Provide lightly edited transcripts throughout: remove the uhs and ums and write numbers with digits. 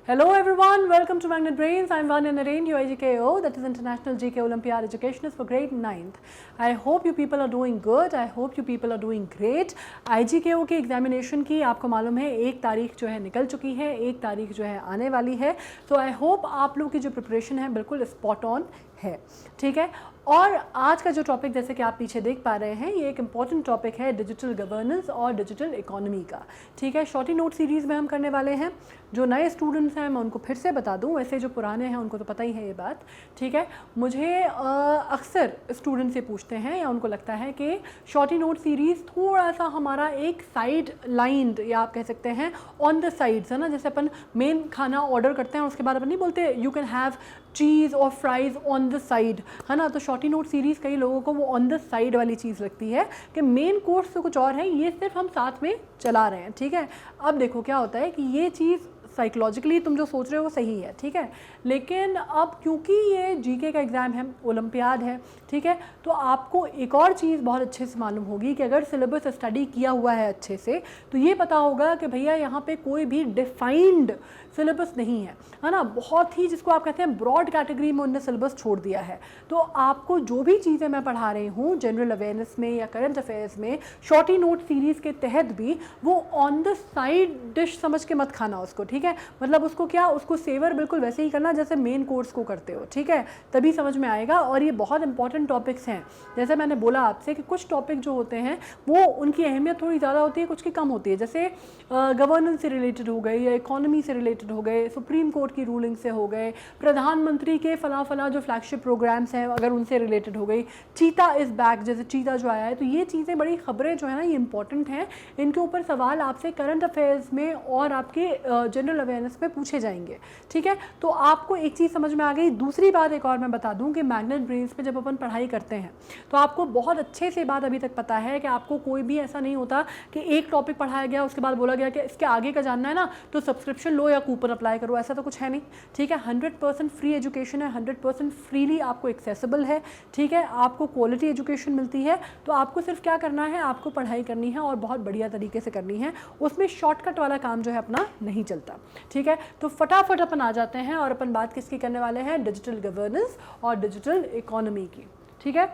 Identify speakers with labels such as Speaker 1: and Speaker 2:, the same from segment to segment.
Speaker 1: Hello everyone, welcome to Magnet Brains. I'm Vanya Narain, your IGKO, that is International GK Olympiad Educationist for grade 9th. I hope you people are doing good. I hope you people are doing great. IGKO के examination की आपको मालूम है 1 तारीख जो है निकल चुकी है, 1 तारीख जो है आने वाली है. तो आई होप आप लोग की जो प्रिपरेशन है बिल्कुल स्पॉट ऑन है. ठीक है. और आज का जो टॉपिक जैसे कि आप पीछे देख पा रहे हैं, ये एक इम्पॉर्टेंट टॉपिक है डिजिटल गवर्नेंस और डिजिटल इकोनॉमी का. ठीक है. शॉर्टी नोट सीरीज़ में हम करने वाले हैं. जो नए स्टूडेंट्स हैं मैं उनको फिर से बता दूं, वैसे जो पुराने हैं उनको तो पता ही है ये बात. ठीक है. मुझे अक्सर स्टूडेंट से पूछते हैं या उनको लगता है कि शॉर्टी नोट सीरीज़ थोड़ा सा हमारा एक साइड लाइंड या आप कह सकते हैं ऑन द साइड्स है ना. जैसे अपन मेन खाना ऑर्डर करते हैं उसके बाद अपन नहीं बोलते यू कैन हैव चीज़ और फ्राइज़ ऑन द साइड है ना. तो शॉर्टी नोट सीरीज़ कई लोगों को वो ऑन द साइड वाली चीज़ लगती है कि मेन कोर्स तो कुछ और है, ये सिर्फ हम साथ में चला रहे हैं. ठीक है. अब देखो क्या होता है कि ये चीज़ साइकोलॉजिकली तुम जो सोच रहे हो वो सही है. ठीक है. लेकिन अब क्योंकि ये जीके का एग्ज़ाम है, ओलंपियाड है, ठीक है, तो आपको एक और चीज़ बहुत अच्छे से मालूम होगी कि अगर सिलेबस स्टडी किया हुआ है अच्छे से तो ये पता होगा कि भैया यहाँ पे कोई भी डिफाइंड सिलेबस नहीं है ना. बहुत ही जिसको आप कहते हैं ब्रॉड कैटेगरी में उन्होंने सिलेबस छोड़ दिया है. तो आपको जो भी चीज़ें मैं पढ़ा रही हूँ जनरल अवेयरनेस में या करंट अफेयर्स में शॉर्टी नोट सीरीज़ के तहत भी वो ऑन द साइड डिश समझ के मत खाना उसको. ठीक है. मतलब उसको क्या, उसको सेवर बिल्कुल वैसे ही करना जैसे मेन कोर्स को करते हो. ठीक है. तभी समझ में आएगा. और ये बहुत इंपॉर्टेंट टॉपिक्स हैं. जैसे मैंने बोला आपसे कि कुछ टॉपिक जो होते हैं वो उनकी अहमियत थोड़ी ज़्यादा होती है, कुछ की कम होती है. जैसे गवर्नेंस से रिलेटेड हो गए या इकोनॉमी से रिलेटेड हो गए, सुप्रीम कोर्ट की रूलिंग से हो गए, प्रधानमंत्री के फला जो फ्लैगशिप प्रोग्राम्स हैं अगर उनसे रिलेटेड हो गई, चीता इज़ बैक जैसे चीता जो आया है. तो ये चीज़ें बड़ी खबरें जो है ना ये इंपॉर्टेंट हैं. इनके ऊपर सवाल आपसे करंट अफेयर्स में और आपके जनरल अवेयरनेस में पूछे जाएंगे. ठीक है. तो आपको एक चीज़ समझ में आ गई. दूसरी बात एक और मैं बता दूं कि मैग्नेट ब्रेन्स पे जब अपन पढ़ाई करते हैं तो आपको बहुत अच्छे से बात अभी तक पता है कि आपको कोई भी ऐसा नहीं होता कि एक टॉपिक पढ़ाया गया उसके बाद बोला गया कि इसके आगे का जानना है ना तो सब्सक्रिप्शन लो या कूपन अप्लाई करो. ऐसा तो कुछ है नहीं. ठीक है. 100% फ्री एजुकेशन है, 100% फ्रीली आपको एक्सेसिबल है. ठीक है. आपको क्वालिटी एजुकेशन मिलती है. तो आपको सिर्फ क्या करना है, आपको पढ़ाई करनी है और बहुत बढ़िया तरीके से करनी है. उसमें शॉर्टकट वाला काम जो है अपना नहीं चलता. ठीक है. तो फटाफट अपन आ जाते हैं और अपन बात किसकी करने वाले हैं, डिजिटल गवर्नेंस और डिजिटल इकोनॉमी की. ठीक है.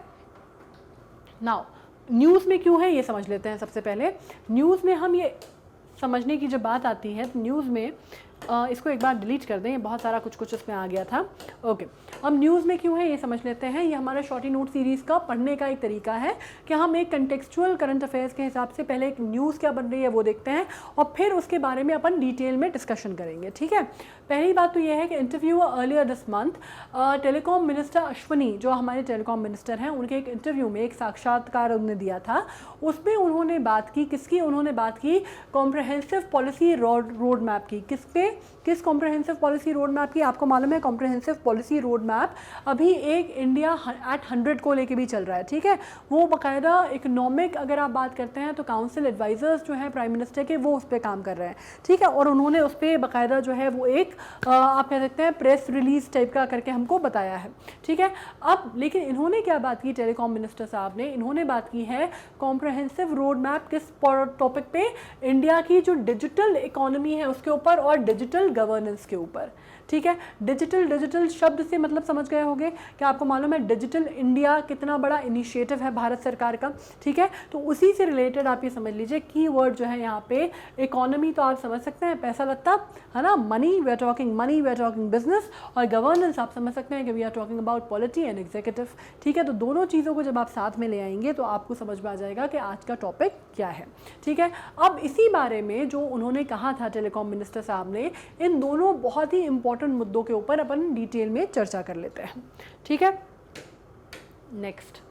Speaker 1: नाउ न्यूज़ में क्यों है ये समझ लेते हैं. सबसे पहले न्यूज़ में हम ये समझने की जब बात आती है तो न्यूज़ में इसको एक बार डिलीट कर दें, बहुत सारा कुछ इसमें आ गया था. ओके. अब न्यूज़ में क्यों है ये समझ लेते हैं. ये हमारा शॉर्टी नोट सीरीज़ का पढ़ने का एक तरीका है कि हम एक कंटेक्चुअल करंट अफेयर्स के हिसाब से पहले एक न्यूज़ क्या बन रही है वो देखते हैं और फिर उसके बारे में अपन डिटेल में डिस्कशन करेंगे. ठीक है. पहली बात तो ये है कि interview earlier this month telecom minister Ashwani जो हमारे टेलीकॉम मिनिस्टर हैं उनके एक इंटरव्यू में एक साक्षात्कार उन्होंने दिया था. उसमें उन्होंने बात की किसकी, उन्होंने बात की कॉम्प्रहेंसिव पॉलिसी रोड मैप की. किस कॉम्प्रहेंसिव पॉलिसी रोड मैप की. आपको मालूम है कॉम्प्रहेंसिव पॉलिसी रोड मैप अभी एक इंडिया एट 100 को लेके भी चल रहा है. ठीक है. वो बाकायदा इकोनॉमिक अगर आप बात करते हैं तो काउंसिल एडवाइजर्स जो हैं प्राइम मिनिस्टर के वो उस पर काम कर रहे हैं. ठीक है. और उन्होंने उस पर बाकायदा जो है वो एक आप कह सकते हैं प्रेस रिलीज टाइप का करके हमको बताया है. ठीक है. अब लेकिन इन्होंने क्या बात की, टेलीकॉम मिनिस्टर साहब ने, इन्होंने बात की है कॉम्प्रहेंसिव रोड मैप किस टॉपिक पे, इंडिया की जो डिजिटल इकोनॉमी है उसके ऊपर और डिजिटल गवर्नेंस के ऊपर. ठीक है. डिजिटल शब्द से मतलब समझ गए होंगे कि आपको मालूम है डिजिटल इंडिया कितना बड़ा इनिशिएटिव है भारत सरकार का. ठीक है. तो उसी से रिलेटेड आप ये समझ लीजिए कीवर्ड जो है यहाँ पे इकोनॉमी तो आप समझ सकते हैं पैसा लगता है ना, money, we are talking money, we are talking business, और गवर्नेंस आप समझ सकते हैं कि we are talking about polity and executive. ठीक है. तो दोनों चीज़ों को जब आप साथ में ले आएंगे तो आपको समझ में आ जाएगा कि आज का टॉपिक क्या है. ठीक है. अब इसी बारे में जो उन्होंने कहा था टेलीकॉम मिनिस्टर साहब ने, इन दोनों बहुत ही इंपॉर्टेंट मुद्दों के ऊपर अपन डिटेल में चर्चा कर लेते हैं. ठीक है. नेक्स्ट.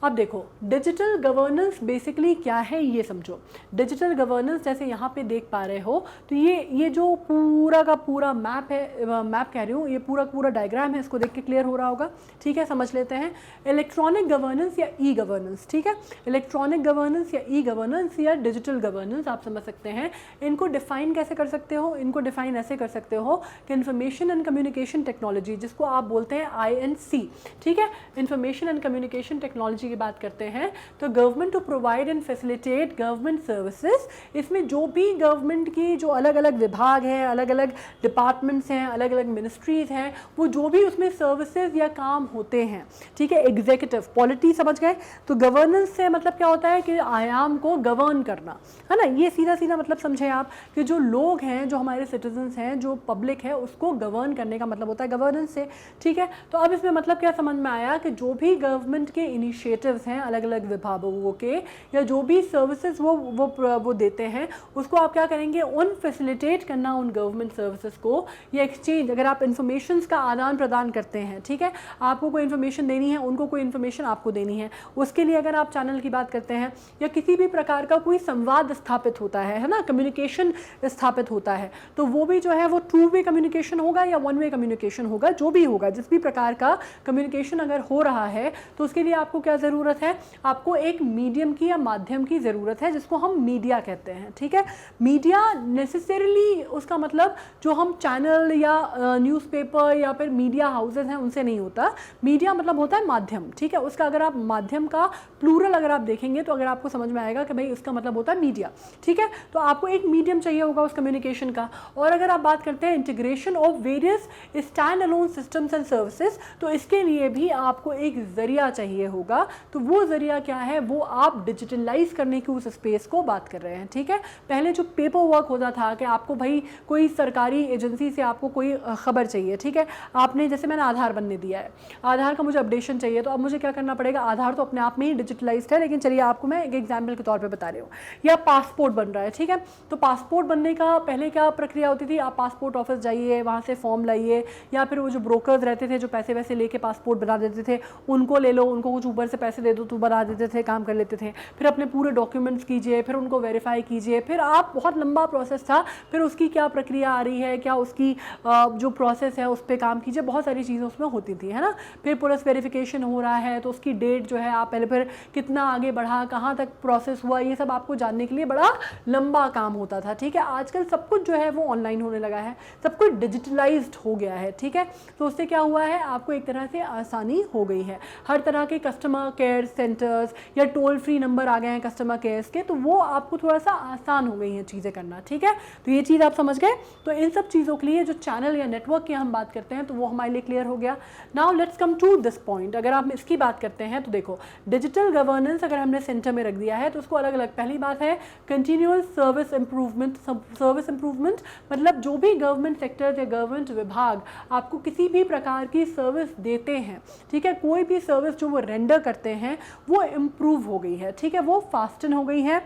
Speaker 1: अब देखो डिजिटल गवर्नेंस बेसिकली क्या है ये समझो. डिजिटल गवर्नेंस जैसे यहाँ पे देख पा रहे हो तो ये जो पूरा का पूरा मैप है, मैप कह रही हूँ, ये पूरा डायग्राम है, इसको देख के क्लियर हो रहा होगा. ठीक है. समझ लेते हैं. इलेक्ट्रॉनिक गवर्नेंस या ई गवर्नेंस. ठीक है. इलेक्ट्रॉनिक गवर्नेंस या ई गवर्नेंस या डिजिटल गवर्नेंस आप समझ सकते हैं. इनको डिफाइन कैसे कर सकते हो, इनको डिफाइन ऐसे कर सकते हो कि इंफॉर्मेशन एंड कम्युनिकेशन टेक्नोलॉजी जिसको आप बोलते हैं INC. ठीक है. Information and communication technology policy की बात करते हैं तो government to provide and facilitate government services, इसमें जो भी गवर्नमेंट की जो अलग अलग विभाग हैं, अलग अलग डिपार्टमेंट्स हैं, अलग अलग मिनिस्ट्रीज हैं, वो जो भी उसमें सर्विसेज या काम होते हैं, ठीक है, एग्जीक्यूटिव पॉलिटी समझ गए। तो गवर्नेंस से मतलब क्या होता है कि आयाम को गवर्न करना, है ना, ये सीधा सीधा मतलब समझे आप कि जो लोग हैं, जो हमारे सिटीजन्स हैं, जो पब्लिक है, उसको गवर्न करने का मतलब होता है गवर्नेंस से, ठीक है। तो अब इसमें मतलब क्या समझ में आया कि जो भी गवर्नमेंट के इनिशिएटिव्स हैं अलग अलग विभागों के, या जो भी सर्विसेज वो देते हैं, उसको आप क्या करेंगे, उन फैसिलिटेट करना उन गवर्नमेंट सर्विसेज को, या एक्सचेंज, अगर आप इन्फॉर्मेशन का आदान प्रदान करते हैं, ठीक है, आपको कोई इन्फॉर्मेशन देनी है, उनको कोई इन्फॉर्मेशन आपको देनी है, उसके लिए अगर आप चैनल की बात करते हैं, या किसी भी प्रकार का कोई संवाद स्थापित होता है ना, कम्युनिकेशन स्थापित होता है, तो वो भी जो है वो टू वे कम्युनिकेशन होगा या वन वे कम्युनिकेशन होगा, जो भी होगा, जिस भी प्रकार का कम्युनिकेशन अगर हो रहा है, तो उसके लिए आपको क्या ज़रूरत है, आपको एक मीडियम की या माध्यम की ज़रूरत है, जिसको हम मीडिया कहते हैं, ठीक है। मीडिया नेसेसरीली उसका मतलब जो हम चैनल या न्यूज़पेपर या फिर मीडिया हाउसेज हैं उनसे नहीं होता। मीडिया मतलब होता है माध्यम, ठीक है। उसका अगर आप माध्यम का प्लूरल अगर आप देखेंगे तो अगर आपको समझ में आएगा कि भाई इसका मतलब होता है मीडिया, ठीक है। तो आपको एक मीडियम चाहिए होगा उस कम्युनिकेशन का। और अगर आप बात करते हैं integration of various stand alone systems and services, तो इसके लिए भी आपको एक जरिया चाहिए होगा। तो वो जरिया क्या है, वो आप डिजिटलाइज करने की उस स्पेस को बात कर रहे हैं, ठीक है। पहले जो पेपर वर्क होता था कि आपको भाई कोई सरकारी एजेंसी से आपको कोई खबर चाहिए, ठीक है, आपने जैसे मैंने आधार बनने दिया है, आधार का मुझे अपडेशन चाहिए, तो अब मुझे क्या करना पड़ेगा, आधार तो अपने आप में ही डिजिटलाइज्ड है, लेकिन चलिए आपको मैं एक एग्जाम्पल के तौर पे बता रही हूँ, या पासपोर्ट बन रहा है, ठीक है। तो पासपोर्ट बनने का पहले क्या प्रक्रिया होती थी, आप पासपोर्ट ऑफिस जाइए, वहाँ से फॉर्म लाइए, या फिर वो जो ब्रोकर्स रहते थे जो पैसे वैसे लेके पासपोर्ट बना देते थे, उनको ले लो, उनको कुछ ऊपर से पैसे दे दो तो बना देते थे, काम कर लेते थे। फिर अपने पूरे डॉक्यूमेंट्स कीजिए, फिर उनको वेरीफाई कीजिए, फिर आप, बहुत लंबा प्रोसेस था, फिर उसकी क्या प्रक्रिया आ रही है, क्या उसकी जो प्रोसेस है उस पर काम कीजिए, बहुत सारी चीज़ें उसमें होती थी, है ना। फिर पुलिस वेरिफिकेशन हो रहा है तो उसकी डेट जो है, आप पहले फिर कितना आगे बढ़ा, कहाँ तक प्रोसेस हुआ, ये सब आपको जानने के लिए बड़ा लंबा काम होता था, ठीक है। आजकल सब कुछ जो है वो ऑनलाइन होने लगा है, सब कुछ डिजिटलाइज्ड हो गया है, ठीक है। तो उससे क्या हुआ है, आपको एक तरह से आसानी हो गई है। हर तरह के कस्टमर केयर सेंटर्स या टोल फ्री नंबर आ गए हैं कस्टमर केयर्स के, तो वो आपको थोड़ा सा आसान हो गई हैं चीज़ें करना, ठीक है। तो ये चीज़ आप समझ गए। तो इन सब चीज़ों के लिए जो चैनल या नेटवर्क की हम बात करते हैं तो वो हमारे लिए क्लियर हो गया। Now let's come to this point. अगर आप इसकी बात करते हैं तो देखो, डिजिटल गवर्नेंस अगर हमने सेंटर में रख दिया है तो उसको अलग अलग, पहली बात है continuous service improvement. Service improvement मतलब जो भी गवर्नमेंट सेक्टर या गवर्नमेंट विभाग आपको किसी भी प्रकार की सर्विस देते हैं, ठीक है, कोई भी सर्विस जो वो रेंडर करते हैं वो इम्प्रूव हो गई है, ठीक है, वो फास्टन हो गई है,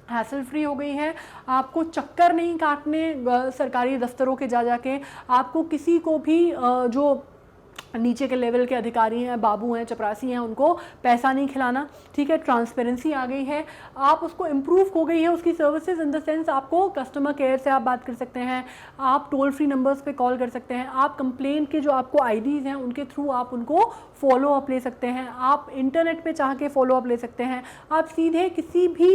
Speaker 1: हैसल फ्री हो गई है। आपको चक्कर नहीं काटने सरकारी दफ्तरों के जा जाके, आपको किसी को भी जो नीचे के लेवल के अधिकारी हैं, बाबू हैं, चपरासी हैं, उनको पैसा नहीं खिलाना, ठीक है। ट्रांसपेरेंसी आ गई है, आप उसको इम्प्रूव हो गई है उसकी सर्विसेज, इन द सेंस आपको कस्टमर केयर से आप बात कर सकते हैं, आप टोल फ्री नंबर्स पे कॉल कर सकते हैं, आप कंप्लेंट के जो आपको आईडीज़ हैं उनके थ्रू आप उनको फॉलो अप ले सकते हैं, आप इंटरनेट पे चाह के फॉलो अप ले सकते हैं, आप सीधे किसी भी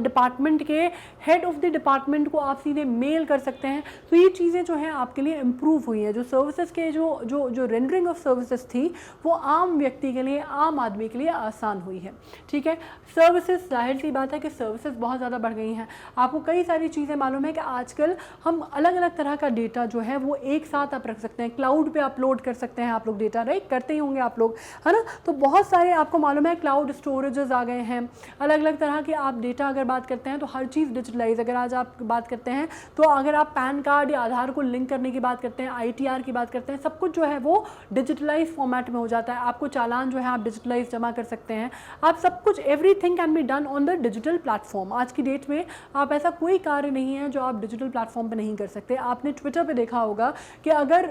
Speaker 1: डिपार्टमेंट के हेड ऑफ द डिपार्टमेंट को आप सीधे मेल कर सकते हैं। तो ये चीज़ें जो हैं आपके लिए इम्प्रूव हुई हैं। जो सर्विसेज के जो रेंडरिंग ऑफ सर्विसेज थी वो आम व्यक्ति के लिए, आम आदमी के लिए आसान हुई है, ठीक है। सर्विसेज, जाहिर सी बात है कि सर्विसेज बहुत ज़्यादा बढ़ गई हैं। आपको कई सारी चीज़ें मालूम है कि आजकल हम अलग अलग तरह का डेटा जो है वो एक साथ आप रख सकते हैं, क्लाउड पे अपलोड कर सकते हैं आप लोग डेटा, राइट, करते ही होंगे आप लोग, है ना। तो बहुत सारे आपको मालूम है क्लाउड स्टोरेजेस आ गए हैं, अलग अलग तरह के आप डेटा अगर बात करते हैं तो हर चीज़ डिजिटलाइज। अगर आज आप बात करते हैं तो अगर आप पैन कार्ड या आधार को लिंक करने की बात करते हैं, ITR की बात करते हैं, सब कुछ जो है वो डिजिटलाइज फॉर्मेट में हो जाता है। आपको चालान जो है आप डिजिटलाइज जमा कर सकते हैं, आप सब कुछ, everything can be done on the digital platform. आज की डेट में आप ऐसा कोई कार्य नहीं है जो आप डिजिटल प्लेटफॉर्म पे नहीं कर सकते। आपने ट्विटर पे देखा होगा कि अगर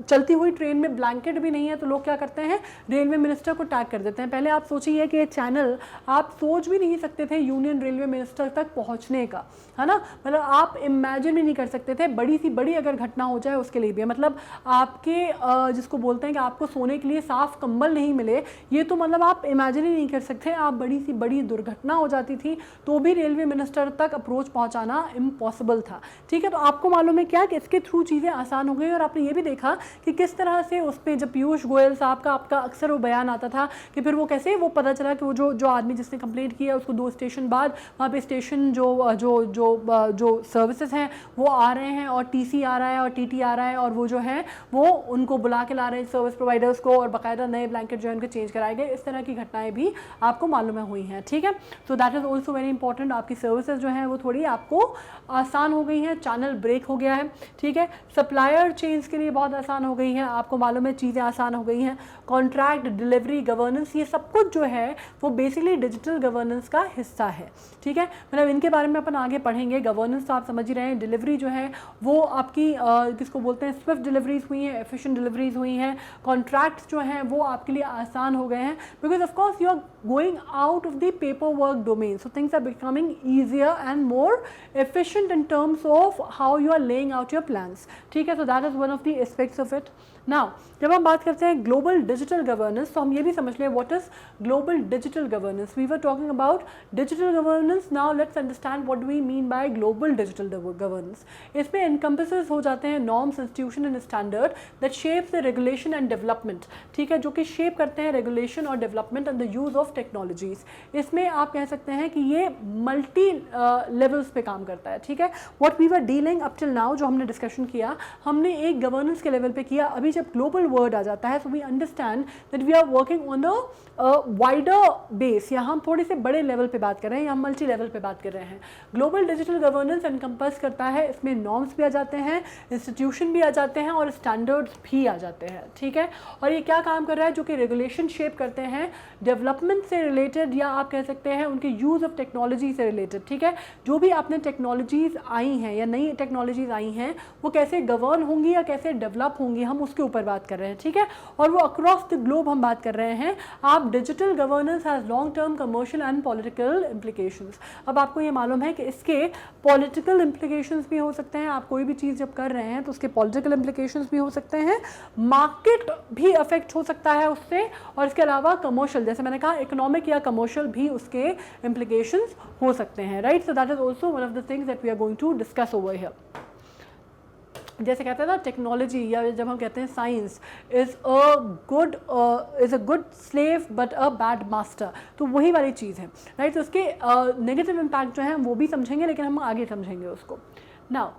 Speaker 1: चलती हुई ट्रेन में ब्लैंकेट भी नहीं है तो लोग क्या करते हैं, रेलवे मिनिस्टर को टैग कर देते हैं। पहले आप सोचिए कि ये चैनल आप सोच भी नहीं सकते थे यूनियन रेलवे मिनिस्टर तक पहुंचने का, है ना, मतलब आप इमेजिन भी नहीं कर सकते थे। बड़ी सी बड़ी अगर घटना हो जाए उसके लिए भी, मतलब आपके जिसको बोलते बोलते हैं कि आपको सोने के लिए साफ कंबल नहीं मिले, ये तो मतलब आप इमेजिन ही नहीं कर सकते। आप बड़ी सी बड़ी दुर्घटना हो जाती थी तो भी रेलवे मिनिस्टर तक अप्रोच पहुंचाना इम्पॉसिबल था, ठीक है। तो आपको मालूम है क्या कि इसके थ्रू चीज़ें आसान हो गई। और आपने ये भी देखा कि किस तरह से उस पर जब पीयूष गोयल साहब का आपका अक्सर वो बयान आता था कि फिर वो कैसे वो पता चला कि वो जो आदमी जिसने कंप्लेंट किया उसको 2 स्टेशन बाद वहाँ पे स्टेशन जो सर्विसेज हैं वो आ रहे हैं और टीसी आ रहा है और टीटी आ रहा है और वो जो है वो उनको बुला के ला रहे हैं सर्विस प्रोवाइडर्स को और बाकायदा नए ब्लैंकेट जो है उनके चेंज कराए गए। इस तरह की घटनाएं भी आपको मालूम हुई हैं, ठीक है। So that is also very important. आपकी सर्विसेज जो हैं वो थोड़ी आपको आसान हो गई हैं, चैनल ब्रेक हो गया है, ठीक है। सप्लायर चेंज के लिए बहुत आसान हो गई है, आपको मालूम है चीज़ें आसान हो गई हैं। कॉन्ट्रैक्ट, डिलीवरी, गवर्नेंस, ये सब कुछ जो है वो बेसिकली डिजिटल गवर्नेंस का हिस्सा है, ठीक है। मतलब इनके बारे में अपन आगे पढ़ेंगे। गवर्नेंस तो आप समझ ही रहे हैं, डिलीवरी जो है वो आपकी किसको बोलते हैं, स्विफ्ट डिलीवरीज हुई हैं, एफिशिएंट डिलीवरीज हुई हैं। कॉन्ट्रैक्ट्स जो हैं वो आपके लिए आसान हो गए हैं because of course you are going out of the paper work domain, so things are becoming easier and more efficient in terms of how you are laying out your plans, ठीक है। so that is one of the aspects of it. Now जब हम बात करते हैं global digital governance तो हम ये भी समझ लें what is global digital governance. We were talking about digital governance, now let's understand what we mean by global digital governance. इसमें एनकम्पसेस हो जाते हैं norms, institution and standard that shapes the regulation and development, ठीक है, जो कि शेप करते हैं रेगुलेशन और development and the use of technologies. इसमें आप कह सकते हैं कि ये मल्टी लेवल्स पे काम करता है, ठीक है। What we were dealing up till now, जो हमने डिस्कशन किया, हमने एक गवर्नेंस के लेवल पे किया। अभी जब ग्लोबल वर्ड आ जाता है so we understand that we are working on a wider base, या हम थोड़े से बड़े लेवल पे बात कर रहे हैं या हम मल्टी लेवल पे बात कर रहे हैं। ग्लोबल डिजिटल गवर्नेंस एनकम्पस करता है, इसमें नॉर्म्स भी आ जाते हैं, इंस्टीट्यूशन भी आ जाते हैं और स्टैंडर्ड्स भी आ जाते हैं, ठीक है। और ये क्या काम कर रहा है, जो कि रेगुलेशन शेप करते हैं डेवलपमेंट से रिलेटेड, या आप कह सकते हैं उनके यूज़ ऑफ टेक्नोलॉजी से रिलेटेड, ठीक है। जो भी आपने टेक्नोलॉजीज़ आई हैं या नई टेक्नोलॉजीज़ आई हैं वो कैसे गवर्न होंगी या कैसे डेवलप होंगी, हम उसके ऊपर बात कर रहे हैं, ठीक है। और वो अक्रॉस द ग्लोब हम बात कर रहे हैं। आप digital governance has long term commercial and political implications. अब आपको ये मालूम है कि इसके पॉलिटिकल इम्प्लीकेशंस भी हो सकते हैं। आप कोई भी चीज़ जब कर रहे हैं तो उसके पॉलिटिकल इम्प्लीकेशंस भी हो सकते हैं, मार्केट भी अफेक्ट हो सकता है उससे, और इसके अलावा कमर्शियल, जैसे मैंने कहा इकोनॉमिक या कमर्शियल भी उसके इम्प्लीकेशंस हो सकते हैं, right. So that is also one of the things that we are going to discuss over here. जैसे कहते हैं ना टेक्नोलॉजी, या जब हम कहते हैं science is a good slave but a bad master, तो वही वाली चीज़ है, राइट। तो उसके नेगेटिव इम्पैक्ट जो हैं वो भी समझेंगे, लेकिन हम आगे समझेंगे उसको। Now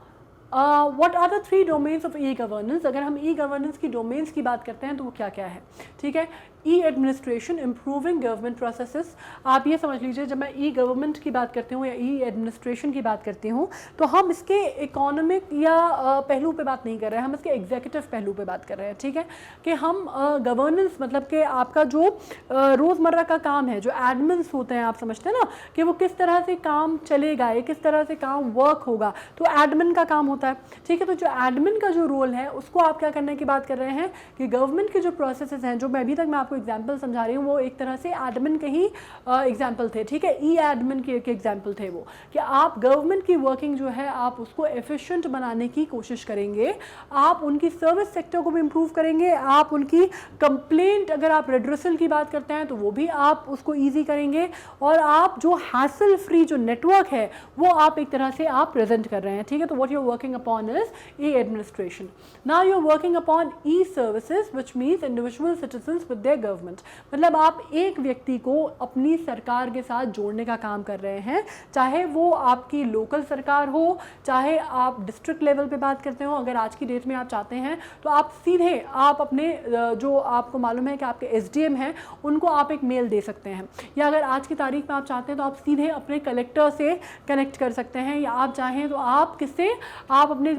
Speaker 1: what are the 3 domains of e governance. अगर हम ई गवर्नेंस की डोमेन्स की बात करते हैं तो वो क्या क्या है, ठीक है। ई एडमिनिस्ट्रेशन, इम्प्रूविंग गवर्नमेंट प्रोसेसेस। आप ये समझ लीजिए जब मैं ई गवर्नमेंट की बात करती हूँ या ई एडमिनिस्ट्रेशन की बात करती हूँ तो हम इसके इकोनॉमिक या पहलू पे बात नहीं कर रहे हैं, हम इसके एग्जीक्यूटिव पहलू पे बात कर रहे हैं, ठीक है। कि हम गवर्नेंस मतलब कि आपका जो रोज़मर्रा का काम है, जो एडमिन्स होते हैं, आप समझते हैं ना कि वो किस तरह से काम चलेगा, किस तरह से काम वर्क होगा, तो एडमिन का काम होता है, ठीक है। तो जो एडमिन का जो रोल है उसको आप क्या करने की बात कर रहे हैं कि गवर्नमेंट के जो प्रोसेसेस हैं, जो मैं अभी तक मैं आपको एग्जाम्पल समझा रही हूँ, वो एक तरह से एडमिन के ही एग्जाम्पल थे, ठीक है। ई एडमिन के एग्जाम्पल थे वो, कि आप गवर्नमेंट की वर्किंग जो है आप उसको एफिशिएंट बनाने की कोशिश करेंगे, आप उनकी सर्विस सेक्टर को भी इम्प्रूव करेंगे, आप उनकी कंप्लेंट, अगर आप रेड्रेसल की बात करते हैं तो वो भी आप उसको ईजी करेंगे, और आप जो हैसल फ्री जो नेटवर्क है वो आप एक तरह से आप प्रेजेंट कर रहे हैं, ठीक है। तो what you are working upon is e administration. Now you are working upon e services which means individual citizens with their government. मतलब आप एक व्यक्ति को अपनी सरकार के साथ जोड़ने का काम कर रहे हैं, चाहे वो आपकी लोकल सरकार हो, चाहे आप डिस्ट्रिक्ट लेवल पे बात करते हो। अगर आज की डेट में आप चाहते हैं तो आप सीधे आप अपने जो आपको मालूम है कि आपके एसडीएम हैं उनको आप एक मेल दे सकते हैं, या अगर आज की तारीख में आप चाहते हैं तो आप सीधे अपने कलेक्टर से कनेक्ट कर सकते हैं, या आप चाहें तो आप किससे, आप अपने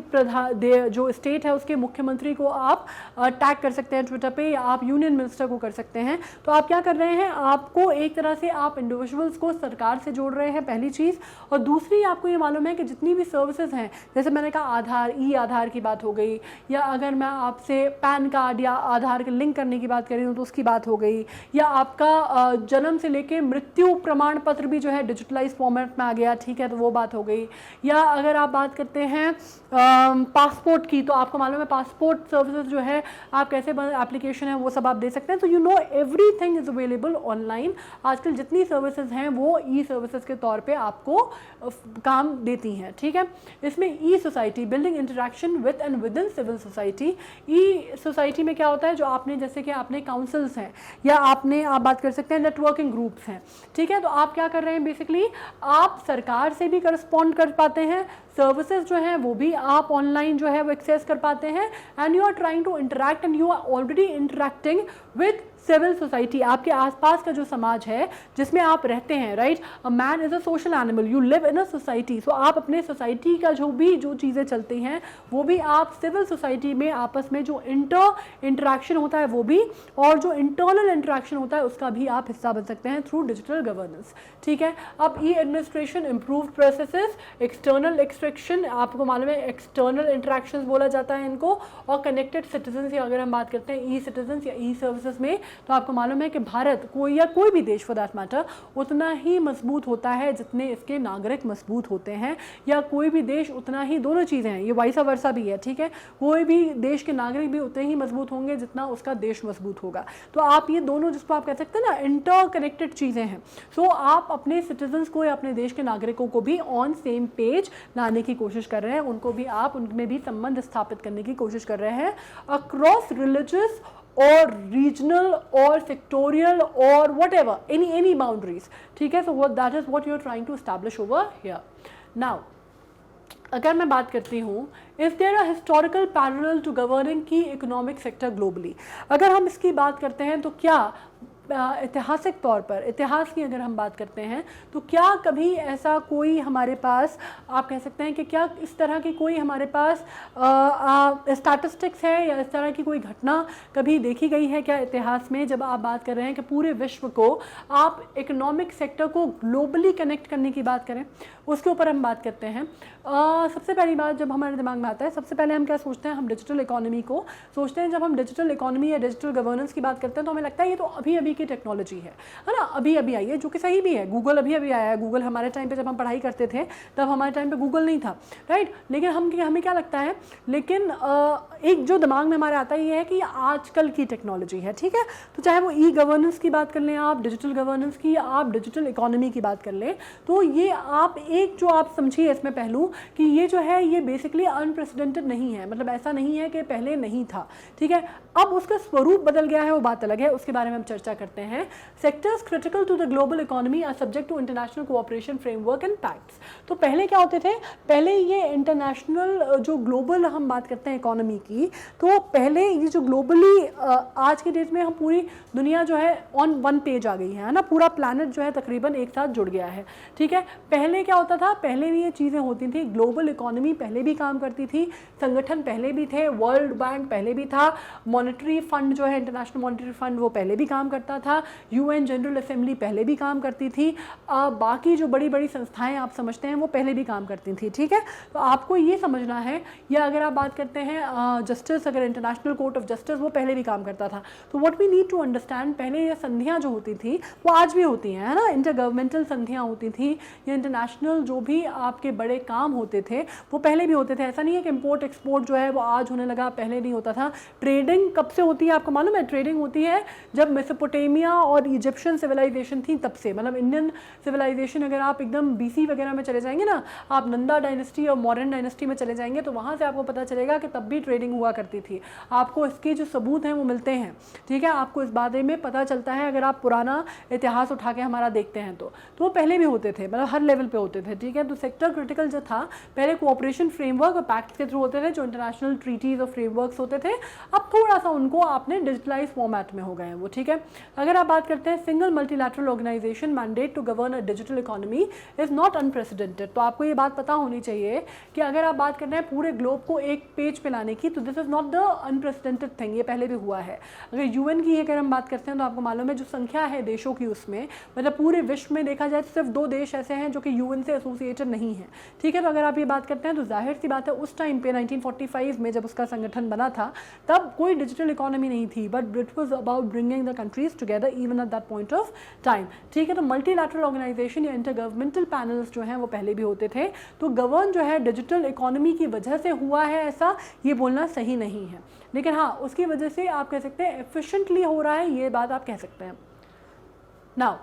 Speaker 1: जो स्टेट है उसके मुख्यमंत्री को आप टैग कर सकते हैं ट्विटर पे, या आप यूनियन मिनिस्टर को कर सकते हैं। तो आप क्या कर रहे हैं, आपको एक तरह से आप इंडिविजुअल्स को सरकार से जोड़ रहे हैं, पहली चीज़। और दूसरी, आपको ये मालूम है कि जितनी भी सर्विसेज हैं, जैसे मैंने कहा आधार, ई आधार की बात हो गई, या अगर मैं आपसे पैन कार्ड या आधार के लिंक करने की बात कर रही हूँ तो उसकी बात हो गई, या आपका जन्म से लेके मृत्यु प्रमाण पत्र भी जो है डिजिटलाइज फॉर्मेट में आ गया, ठीक है, तो वो बात हो गई। या अगर आप बात करते हैं पासपोर्ट की, तो आपको मालूम है पासपोर्ट सर्विसेज जो है आप कैसे एप्लीकेशन है वो सब आप दे सकते हैं। तो you know everything is available online. आजकल जितनी सर्विसेज हैं वो ई सर्विसेज के तौर पे आपको काम देती हैं, ठीक है। इसमें e society, building interaction with and with in civil society. E society में क्या होता है, जो आपने जैसे कि आपने काउंसिल्स हैं या आपने आप बात कर सकते हैं नेटवर्किंग ग्रुप्स हैं, ठीक है। तो आप क्या कर रहे हैं, बेसिकली आप सरकार से भी करस्पॉन्ड कर पाते हैं, सर्विसेज जो हैं वो भी आप ऑनलाइन जो है वो एक्सेस कर पाते हैं, and you are trying to interact and you are already interacting with civil society. आपके आसपास का जो समाज है जिसमें आप रहते हैं, right, a man is a social animal, you live in a society. So आप अपने सोसाइटी का जो चीज़ें चलती हैं वो भी आप सिविल सोसाइटी में आपस में जो इंटरैक्शन होता है वो भी, और जो इंटरनल इंटरैक्शन होता है उसका भी आप हिस्सा बन सकते हैं थ्रू डिजिटल गवर्नेंस, ठीक है। अब e administration, improved processes, external extraction, आपको मालूम है एक्सटर्नल इंटरैक्शंस बोला जाता है इनको, और कनेक्टेड सिटीजन की अगर हम बात करते हैं ई सिटीजन या ई सर्विसेज में, तो आपको मालूम है कि भारत कोई या कोई भी देश फॉर दैट मैटर उतना ही मजबूत होता है जितने इसके नागरिक मजबूत होते हैं, या कोई भी देश उतना ही, दोनों चीज़ें हैं, ये वाइसा वर्सा भी है, ठीक है। कोई भी देश के नागरिक भी उतने ही मजबूत होंगे जितना उसका देश मजबूत होगा। तो आप ये दोनों जिसको आप कह सकते हैं ना इंटर कनेक्टेड चीज़ें हैं। सो आप अपने सिटीजन्स को या अपने देश के नागरिकों को भी ऑन सेम पेज लाने की कोशिश कर रहे हैं, उनको भी आप उनमें भी संबंध स्थापित करने की कोशिश कर रहे हैं अक्रॉस रिलीजियस और रीजनल और सेक्टोरियल और whatever any boundaries, ठीक है। So that is what you are trying to establish over here. Now अगर मैं बात करती हूँ if there a historical parallel to governing की इकोनॉमिक सेक्टर ग्लोबली, अगर हम इसकी बात करते हैं तो क्या ऐतिहासिक तौर पर, इतिहास की अगर हम बात करते हैं तो क्या कभी ऐसा कोई हमारे पास, आप कह सकते हैं कि क्या इस तरह की कोई हमारे पास स्टैटिस्टिक्स है या इस तरह की कोई घटना कभी देखी गई है क्या इतिहास में, जब आप बात कर रहे हैं कि पूरे विश्व को आप इकोनॉमिक सेक्टर को ग्लोबली कनेक्ट करने की बात करें, उसके ऊपर हम बात करते हैं। सबसे पहली बात जब हमारे दिमाग में आता है, सबसे पहले हम क्या सोचते हैं, हम डिजिटल इकोनॉमी को सोचते हैं। जब हम डिजिटल इकोनॉमी या डिजिटल गवर्नेंस की बात करते हैं तो हमें लगता है ये तो अभी अभी की टेक्नोलॉजी है ना, अभी अभी आई है, जो कि सही भी है। गूगल अभी अभी आया है, गूगल हमारे टाइम पे जब हम पढ़ाई करते थे तब हमारे टाइम पे गूगल नहीं था, राइट। लेकिन हमें क्या लगता है, लेकिन एक जो दिमाग में हमारे आता है ये है कि ये आजकल की टेक्नोलॉजी है, ठीक है। तो चाहे वो ई गवर्नेंस की बात कर लें आप, डिजिटल गवर्नेंस की, या आप डिजिटल इकोनॉमी की बात कर लें, तो ये आप एक जो आप समझिए इसमें पहलू कि ये जो है ये बेसिकली अनप्रेसिडेंटेड नहीं है, मतलब ऐसा नहीं है कि पहले नहीं था, ठीक है। अब उसका स्वरूप बदल गया है, वो बात अलग है, उसके बारे में हम चर्चा करते हैं। Sectors critical to the global economy are subject to international cooperation framework and pacts. तो पहले क्या होते थे, पहले ये इंटरनेशनल जो ग्लोबल हम बात करते हैं इकोनॉमी की, तो पहले ये जो ग्लोबली आज के डेट में हम पूरी दुनिया जो है ऑन वन पेज आ गई है ना, पूरा प्लानट जो है तकरीबन एक साथ जुड़ गया है, ठीक है। पहले क्या होता था, पहले भी ये चीज़ें होती थी, ग्लोबल इकोनॉमी पहले भी काम करती थी, संगठन पहले भी थे, वर्ल्ड बैंक पहले भी था, मॉनेटरी फंड जो है इंटरनेशनल मॉनेटरी फंड वो पहले भी काम करता था, यूएन जनरल असेंबली पहले भी काम करती थी, बाकी जो बड़ी बड़ी संस्थाएं आप समझते हैं वो पहले भी काम करती थी, ठीक है। तो आपको ये समझना है, या अगर आप बात करते हैं जस्टिस, अगर इंटरनेशनल कोर्ट ऑफ जस्टिस वो पहले भी काम करता था। तो what we need to understand, पहले ये संधियाँ जो होती थी वो आज भी होती हैं, है ना, इंटर गवर्नमेंटल संधियाँ होती थी, या इंटरनेशनल जो भी आपके बड़े काम होते थे वो पहले भी होते थे। ऐसा नहीं है कि इम्पोर्ट एक्सपोर्ट जो है वो आज होने लगा, पहले नहीं होता था। ट्रेडिंग कब से होती है आपको मालूम है, ट्रेडिंग होती है जब मेसोपोटामिया और इजिप्शियन सिविलाइजेशन थी तब से, मतलब इंडियन सिविलाइजेशन अगर आप एकदम बीसी वगैरह में चले जाएंगे ना, आप नंदा डायनेस्टी और मॉडर्न डायनेस्टी में चले जाएंगे तो वहाँ से आपको पता चलेगा कि तब भी ट्रेडिंग हुआ करती थी। आपको इसके जो सबूत हैं वो मिलते हैं, ठीक है, आपको इस बारे में पता चलता है अगर आप पुराना इतिहास उठा के हमारा देखते हैं तो वो पहले भी होते थे, मतलब हर लेवल पे होते थे, ठीक है। तो सेक्टर क्रिटिकल जो था पहले कोऑपरेशन फ्रेमवर्क और पैक्ट के थ्रू होते थे, जो इंटरनेशनल ट्रीटीज और फ्रेमवर्क्स होते थे, अब थोड़ा सा उनको आपने डिजिटलाइज फॉर्मेट में हो गए हैं वो, ठीक है। अगर आप बात करते हैं single multilateral organisation mandate to govern a digital economy is not unprecedented. तो आपको ये बात पता होनी चाहिए कि अगर आप बात करते हैं पूरे ग्लोब को एक पेज पे लाने की, तो this is not the unprecedented thing, ये पहले भी हुआ है। अगर यूएन की अगर हम बात करते हैं तो आपको मालूम है जो संख्या है देशों की उसमें, मतलब पूरे विश्व में देखा जाए तो सिर्फ 2 देश ऐसे हैं जो कि यूएन से एसोसिएटेड नहीं है, ठीक है। तो अगर आप ये बात करते हैं तो जाहिर सी बात है उस टाइम पे 1945 में जब उसका संगठन बना था तब कोई डिजिटल इकोनॉमी नहीं थी, but it was about bringing the countries together even at that point of time, ठीक है। तो मल्टीलैटरल ऑर्गेनाइजेशन या इंटर गवर्नमेंटल पैनल्स जो हैं वो पहले भी होते थे। तो गवर्न जो है डिजिटल इकोनॉमी की वजह से हुआ है ऐसा, ये बोलना सही नहीं है, लेकिन हाँ उसकी वजह से आप कह सकते हैं एफिशिएंटली हो रहा है, ये बात आप कह सकते हैं। नाउ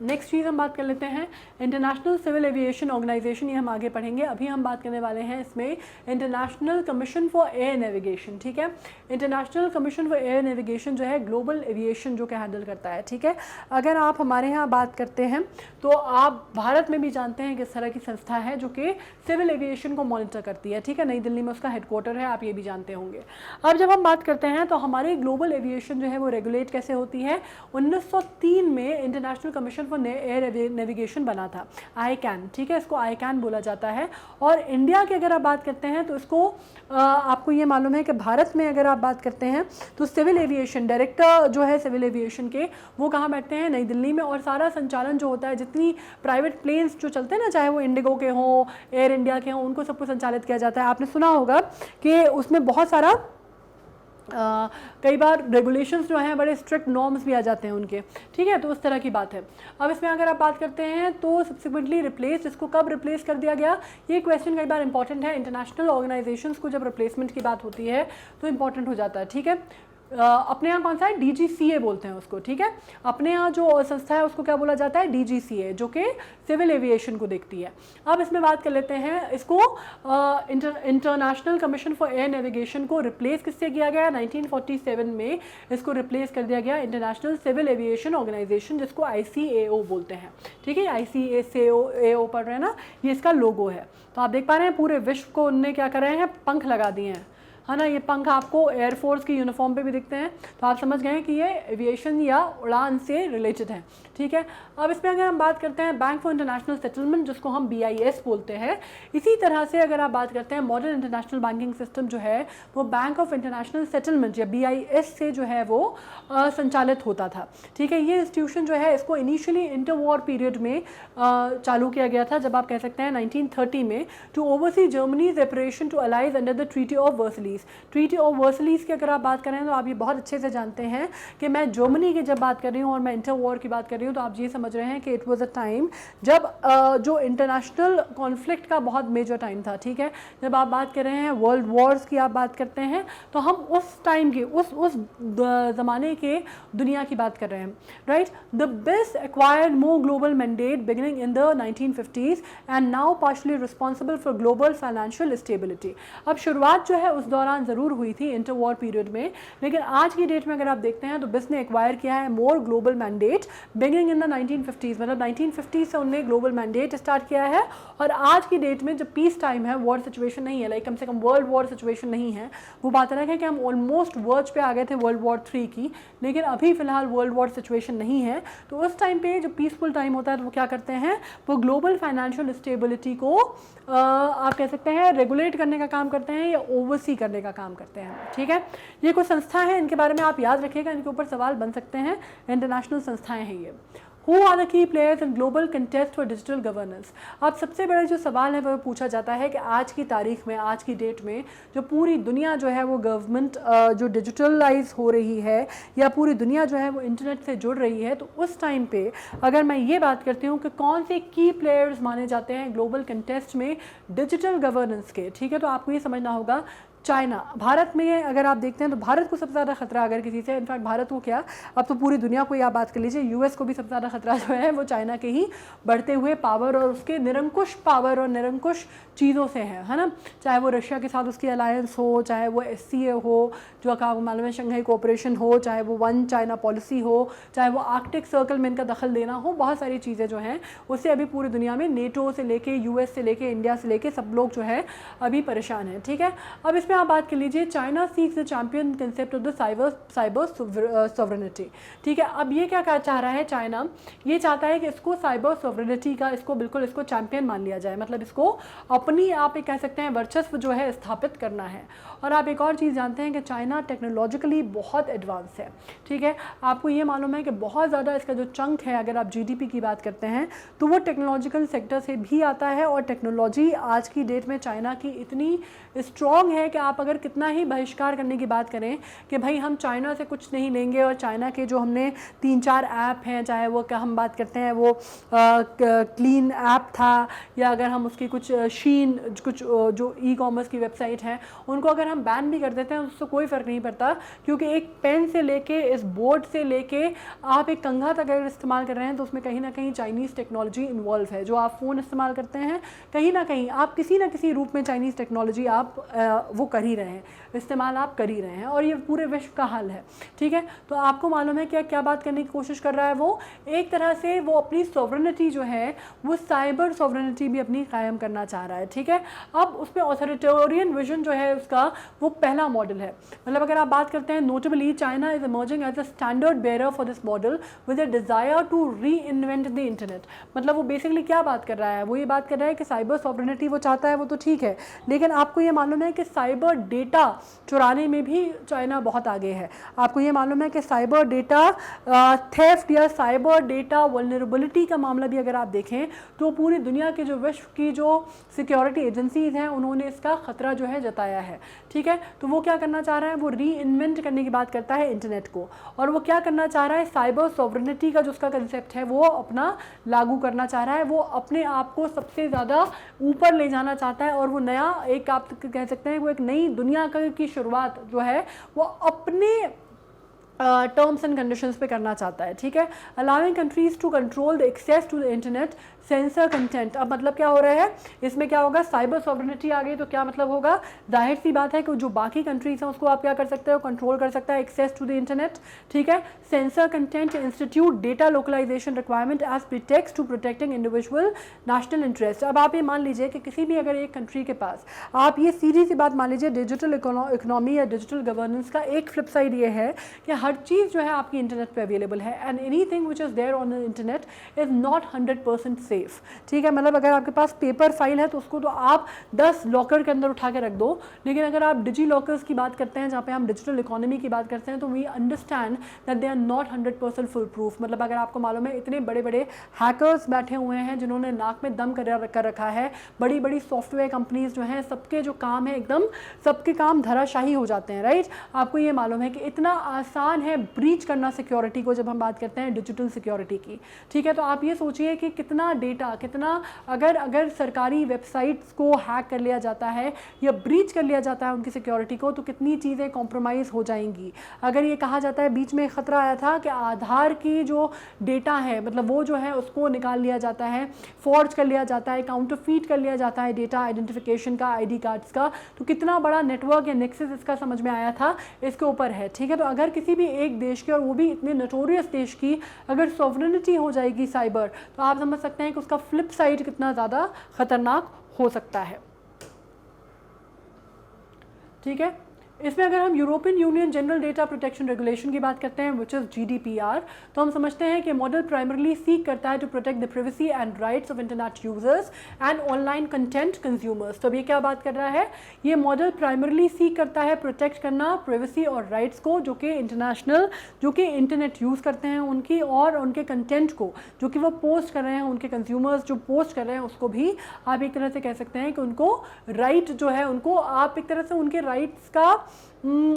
Speaker 1: नेक्स्ट चीज़ हम बात कर लेते हैं इंटरनेशनल सिविल एविएशन ऑर्गेनाइजेशन, ये हम आगे पढ़ेंगे। अभी हम बात करने वाले हैं इसमें international commission for air navigation, ठीक है। International commission for air navigation जो है ग्लोबल एविएशन जो कि हैंडल करता है, ठीक है। अगर आप हमारे यहाँ बात करते हैं तो आप भारत में भी जानते हैं कि इस तरह की संस्था है जो कि सिविल एविएशन को मॉनिटर करती है, ठीक है। नई दिल्ली में उसका हेडक्वार्टर है, आप ये भी जानते होंगे। अब जब हम बात करते हैं तो हमारी ग्लोबल एविएशन जो है वो रेगुलेट कैसे होती है, 1903 में international commission for air navigation बना था, ICAN, ठीक है। इसको ICAN बोला जाता है। और इंडिया की अगर आप बात करते हैं तो इसको आपको ये मालूम है कि भारत में अगर आप बात करते हैं तो सिविल एविएशन डायरेक्टर जो है सिविल एविएशन के वो कहाँ बैठते हैं, नई दिल्ली में। और सारा संचालन जो होता है, जितनी प्राइवेट प्लेन्स जो चलते हैं ना, चाहे वो इंडिगो के हों, एयर इंडिया के हों, उनको सबको संचालित किया जाता है। आपने सुना होगा कि उसमें बहुत सारा कई बार रेगुलेशंस जो हैं बड़े स्ट्रिक्ट नॉर्म्स भी आ जाते हैं उनके, ठीक है। तो उस तरह की बात है। अब इसमें अगर आप बात करते हैं तो सब्सिक्वेंटली रिप्लेस, इसको कब रिप्लेस कर दिया गया, ये क्वेश्चन कई बार इंपॉर्टेंट है। इंटरनेशनल ऑर्गेनाइजेशंस को जब रिप्लेसमेंट की बात होती है तो इंपॉर्टेंट हो जाता है, ठीक है। अपने यहाँ कौन सा है, DGCA बोलते हैं उसको, ठीक है। अपने यहाँ जो संस्था है उसको क्या बोला जाता है, DGCA, जो कि सिविल एविएशन को देखती है। अब इसमें बात कर लेते हैं, इसको international commission for air navigation को रिप्लेस किससे किया गया, 1947 में इसको रिप्लेस कर दिया गया इंटरनेशनल सिविल एविएशन ऑर्गेनाइजेशन, जिसको ICAO बोलते हैं, ठीक है। ICAO पढ़ रहे हैं ना, ये इसका लोगो है। तो आप देख पा रहे हैं पूरे विश्व को उनने क्या कर रहे हैं, पंख लगा दिए हैं, है ना। ये पंख आपको एयरफोर्स की यूनिफॉर्म पे भी दिखते हैं, तो आप समझ गए हैं कि ये एविएशन या उड़ान से रिलेटेड है, ठीक है। अब इसमें अगर हम बात करते हैं बैंक फॉर इंटरनेशनल सेटलमेंट, जिसको हम BIS बोलते हैं, इसी तरह से अगर आप बात करते हैं मॉडर्न इंटरनेशनल बैंकिंग सिस्टम जो है वो बैंक ऑफ इंटरनेशनल सेटलमेंट या BIS से जो है वो संचालित होता था, ठीक है। ये इंस्टीट्यूशन जो है इसको इनिशियली इंटर वॉर पीरियड में चालू किया गया था, जब आप कह सकते हैं 1930 में, to oversee Germany's operation to allies under the treaty of Versailles. Treaty of Versailles की अगर आप बात करें तो आप ये बहुत अच्छे से जानते हैं कि मैं जर्मनी की जब बात कर रही हूँ और मैं इंटर वॉर की बात कर रही हूँ, तो आप ये समझ रहे हैं कि इट वाज अ टाइम जब जो इंटरनेशनल कॉन्फ्लिक्ट का बहुत मेजर टाइम था, ठीक है। जब आप बात कर रहे हैं वर्ल्ड वॉर्स की आप बात करते हैं तो हम उस टाइम की उस ज़माने के दुनिया की बात कर रहे हैं, right. The best acquired more global mandate beginning in the 1950s and now partially responsible for global financial stability. अब शुरुआत जो है उस दौरान ज़रूर हुई थी इंटर वॉर पीरियड में, लेकिन आज की डेट में अगर आप देखते हैं तो बिस ने एक्वायर किया है मोर global mandate beginning in the 1950s, मतलब 1950 से उन्होंने ग्लोबल मैंडेट स्टार्ट किया है। और आज की डेट में जब पीस टाइम है, वॉर सिचुएशन नहीं है, लाइक कम से कम वर्ल्ड वॉर सिचुएशन नहीं है, वो बात अलग है कि हम ऑलमोस्ट वर्ज पे आ गए थे वर्ल्ड वॉर 3 की, लेकिन अभी फिलहाल वर्ल्ड वॉर सिचुएशन नहीं है। तो उस टाइम पे जब पीसफुल टाइम होता है तो वो क्या करते हैं, वो ग्लोबल फाइनेंशियल स्टेबिलिटी को आप कह सकते हैं रेगुलेट करने का काम करते हैं या ओवरसी करने का काम करते हैं, ठीक है। ये कुछ संस्था है, इनके बारे में आप याद रखिएगा, इनके ऊपर सवाल बन सकते हैं, इंटरनेशनल संस्थाएं हैं ये। Who are the key players in global contest for digital governance? अब सबसे बड़ा जो सवाल है वो पूछा जाता है कि आज की तारीख में, आज की डेट में जो पूरी दुनिया जो है वो गवर्नमेंट जो डिजिटलाइज हो रही है या पूरी दुनिया जो है वो इंटरनेट से जुड़ रही है, तो उस टाइम पे अगर मैं ये बात करती हूँ कि कौन से की प्लेयर्स माने जाते हैं ग्लोबल कंटेस्ट में डिजिटल गवर्नेंस के, ठीक है, तो आपको ये समझना होगा चाइना। भारत में अगर आप देखते हैं तो भारत को सबसे ज़्यादा खतरा अगर किसी से, इनफैक्ट भारत को क्या, अब तो पूरी दुनिया को ही आप बात कर लीजिए, US को भी सबसे ज़्यादा खतरा जो है वो चाइना के ही बढ़ते हुए पावर और उसके निरंकुश पावर और निरंकुश चीज़ों से है ना। चाहे वो रशिया के साथ उसकी अलायंस हो, चाहे वो SCA हो जो आपको मालूम है शंघाई कोऑपरेशन हो, चाहे वो वन चाइना पॉलिसी हो, चाहे वो आर्कटिक सर्कल में इनका दखल देना हो, बहुत सारी चीज़ें जो हैं उससे अभी पूरी दुनिया में NATO से लेके US से लेके इंडिया से लेके सब लोग जो है अभी परेशान हैं, ठीक है। अब इसमें आप बात कर लीजिए, China seeks the champion concept of the cyber sovereignty, ठीक है। अब ये क्या चाह रहा है चाइना, ये चाहता है कि इसको साइबर सॉवरेनिटी का इसको बिल्कुल इसको चैंपियन मान लिया जाए, मतलब इसको अपनी आप एक कह सकते हैं वर्चस्व जो है स्थापित करना है। और आप एक और चीज़ जानते हैं कि चाइना टेक्नोलॉजिकली बहुत एडवांस है, ठीक है। आपको ये मालूम है कि बहुत ज़्यादा इसका जो चंक है, अगर आप GDP की बात करते हैं तो वो टेक्नोलॉजिकल सेक्टर से भी आता है। और टेक्नोलॉजी आज की डेट में चाइना की इतनी स्ट्रॉन्ग है कि आप अगर कितना ही बहिष्कार करने की बात करें कि भाई हम चाइना से कुछ नहीं लेंगे और चाइना के जो हमने 3-4 ऐप हैं, चाहे वो क्या हम बात करते हैं वो क्लीन ऐप था, या अगर हम उसकी कुछ शीन कुछ जो ई कॉमर्स की वेबसाइट हैं उनको अगर हम बैन भी कर देते हैं उससे कोई फ़र्क नहीं पड़ता, क्योंकि एक पेन से लेके इस बोर्ड से लेके आप एक कंघा तक अगर इस्तेमाल कर रहे हैं तो उसमें कहीं ना कहीं चाइनीज़ टेक्नोलॉजी इन्वॉल्व है। जो आप फ़ोन इस्तेमाल करते हैं कहीं ना कहीं आप किसी ना किसी रूप में चाइनीज़ टेक्नोलॉजी आप वो कर ही रहे हैं, इस्तेमाल आप कर ही रहे हैं, और ये पूरे विश्व का हाल है। ठीक है, तो आपको मालूम है कि क्या बात करने की कोशिश कर रहा है वो, एक तरह से वो अपनी सॉवरेनिटी जो है वो साइबर सॉवरेनिटी भी अपनी कायम करना चाह रहा है। ठीक है, अब उसमें ऑथोरिटेरियन विजन जो है उसका वो पहला मॉडल है। मतलब अगर आप बात करते हैं notably China is emerging as a standard bearer for this model with a desire to reinvent the internet. मतलब वो बेसिकली क्या बात कर रहा है, वो ये बात कर रहा है कि साइबर सॉवरेनिटी वो चाहता है, वो तो ठीक है, लेकिन आपको ये मालूम है कि साइबर डेटा चुराने में भी चाइना बहुत आगे है। आपको ये मालूम है कि साइबर डेटा थेफ्ट या साइबर डेटा वल्नरेबिलिटी का मामला भी अगर आप देखें तो पूरी दुनिया के जो विश्व की जो सिक्योरिटी एजेंसीज हैं उन्होंने इसका ख़तरा जो है जताया है। ठीक है, तो वो क्या करना चाह रहा है, वो री इन्वेंट करने की बात करता है इंटरनेट को, और वो क्या करना चाह रहा है, साइबर सॉवरेनिटी का जो उसका कंसेप्ट है वो अपना लागू करना चाह रहा है। वो अपने आप को सबसे ज़्यादा ऊपर ले जाना चाहता है, और वो नया एक आप कह सकते हैं वो एक नई दुनिया की शुरुआत जो है वो अपने टर्म्स एंड कंडीशंस पे करना चाहता है। ठीक है, allowing countries to control the access to the internet censor content. अब मतलब क्या हो रहा है, इसमें क्या होगा, साइबर सॉवरेनिटी आ गई तो क्या मतलब होगा, जाहिर सी बात है कि जो बाकी कंट्रीज हैं उसको आप क्या कर सकते हो, कंट्रोल कर सकता है एक्सेस टू द इंटरनेट। ठीक है, censor content institute data localisation requirement as pretext to protecting individual national interest. अब आप ये मान लीजिए कि किसी भी अगर एक कंट्री के पास, आप ये सीधी सी बात मान लीजिए, डिजिटल इकोनॉमी या डिजिटल गवर्नेंस का एक फ्लिप साइड ये है कि हर चीज़ जो है आपकी इंटरनेट पे अवेलेबल है, and anything which is there on the internet is not 100% safe. ठीक है, मतलब अगर आपके पास पेपर फाइल है तो उसको तो आप 10 लॉकर के अंदर उठा के रख दो, लेकिन अगर आप डिजी लॉकर्स की बात करते हैं जहाँ पे हम डिजिटल इकोनॉमी की बात करते हैं तो we understand that they are not 100% full proof. मतलब अगर आपको मालूम है इतने बड़े बड़े हैकर्स बैठे हुए हैं जिन्होंने नाक में दम कर रखा है, बड़ी बड़ी सॉफ्टवेयर कंपनीज जो हैं सबके जो काम है एकदम सबके काम धराशाही हो जाते हैं। राइट, आपको ये मालूम है कि इतना आसान है ब्रीच करना सिक्योरिटी को जब हम बात करते हैं डिजिटल सिक्योरिटी की। ठीक है, तो आप ये सोचिए कि कितना डेटा, कितना अगर सरकारी वेबसाइट्स को हैक कर लिया जाता है या ब्रीच कर लिया जाता है उनकी सिक्योरिटी को, तो कितनी चीज़ें कॉम्प्रोमाइज़ हो जाएंगी। अगर ये कहा जाता है, बीच में खतरा आया था कि आधार की जो डेटा है मतलब वो जो है उसको निकाल लिया जाता है, फॉर्ज कर लिया जाता है, काउंटरफीट कर लिया जाता है डेटा आइडेंटिफिकेशन का, आईडी कार्ड्स का, तो कितना बड़ा नेटवर्क या नेक्सस इसका समझ में आया था, इसके ऊपर है। ठीक है, तो अगर किसी भी एक देश की, और वो भी इतने नोटोरियस देश की, अगर सॉवरेनिटी हो जाएगी साइबर, तो आप समझ सकते हैं कि उसका फ्लिप साइड कितना ज़्यादा खतरनाक हो सकता है। ठीक है, इसमें अगर हम European union general data protection regulation की बात करते हैं विच इज़ GDPR, तो हम समझते हैं कि मॉडल प्राइमरली सीक करता है to protect the privacy and rights of internet users and online content consumers. तो अब ये क्या बात कर रहा है, ये मॉडल प्राइमरली सीक करता है प्रोटेक्ट करना प्रिवेसी और राइट्स को जो कि इंटरनेशनल, जो कि इंटरनेट यूज़ करते हैं उनकी, और उनके कंटेंट को जो कि वो पोस्ट कर रहे हैं, उनके कंज्यूमर्स जो पोस्ट कर रहे हैं उसको भी आप एक तरह से कह सकते हैं कि उनको राइट जो है, उनको आप एक तरह से उनके राइट्स का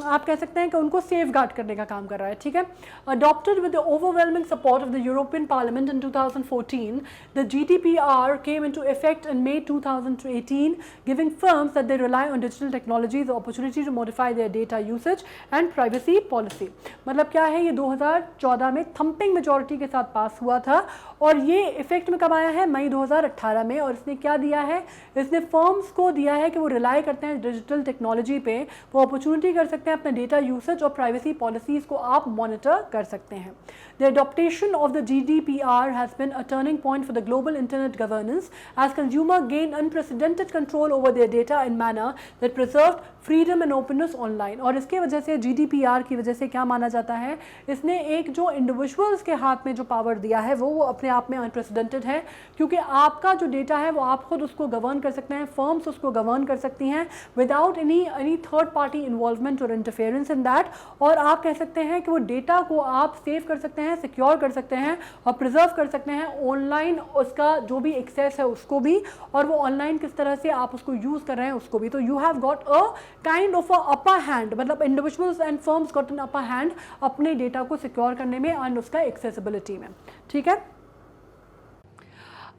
Speaker 1: आप कह सकते हैं कि उनको सेफ गार्ड करने का काम कर रहा है। ठीक है, adopted with the overwhelming support of the European parliament in 2014, the GDPR came into effect in May 2018, giving firms that they rely on digital technologies the opportunity to modify their data usage and privacy policy। मतलब क्या है, ये 2014 में thumping majority के साथ पास हुआ था, और ये इफेक्ट में कब आया है, मई 2018 में। और इसने क्या दिया है, इसने फर्म्स को दिया है कि वो रिलाई करते हैं डिजिटल टेक्नोलॉजी पे, वो अपॉर्चुनिटी कर सकते हैं अपने डेटा यूसेज और प्राइवेसी पॉलिसीज को आप मॉनिटर कर सकते हैं। The adoption of the GDPR has been a turning point for the global internet governance as consumers gain unprecedented control over their data in manner that preserved freedom and openness online। और इसके वजह से GDPR की वजह से क्या माना जाता है, इसने एक जो इंडिविजुअल्स के हाथ में जो पावर दिया है वो अपने आप में अनप्रेसिडेंटेड है, क्योंकि आपका जो डेटा है वो आप खुद उसको गवर्न कर सकते हैं, फर्म्स उसको गवर्न कर सकती हैं without any third party involvement और इंटरफेरेंस इन दैट, और आप कह सकते हैं कि वो डेटा को आप सेव कर सकते हैं, सिक्योर कर सकते हैं और प्रिजर्व कर सकते हैं ऑनलाइन, उसका जो भी एक्सेस है उसको भी, और वो ऑनलाइन किस तरह से आप उसको यूज़ कर रहे हैं उसको भी। तो you have got a kind of a upper hand, मतलब individuals and firms got an upper hand अपने डेटा को सिक्योर करने में एंड उसका एक्सेसिबिलिटी में। ठीक है,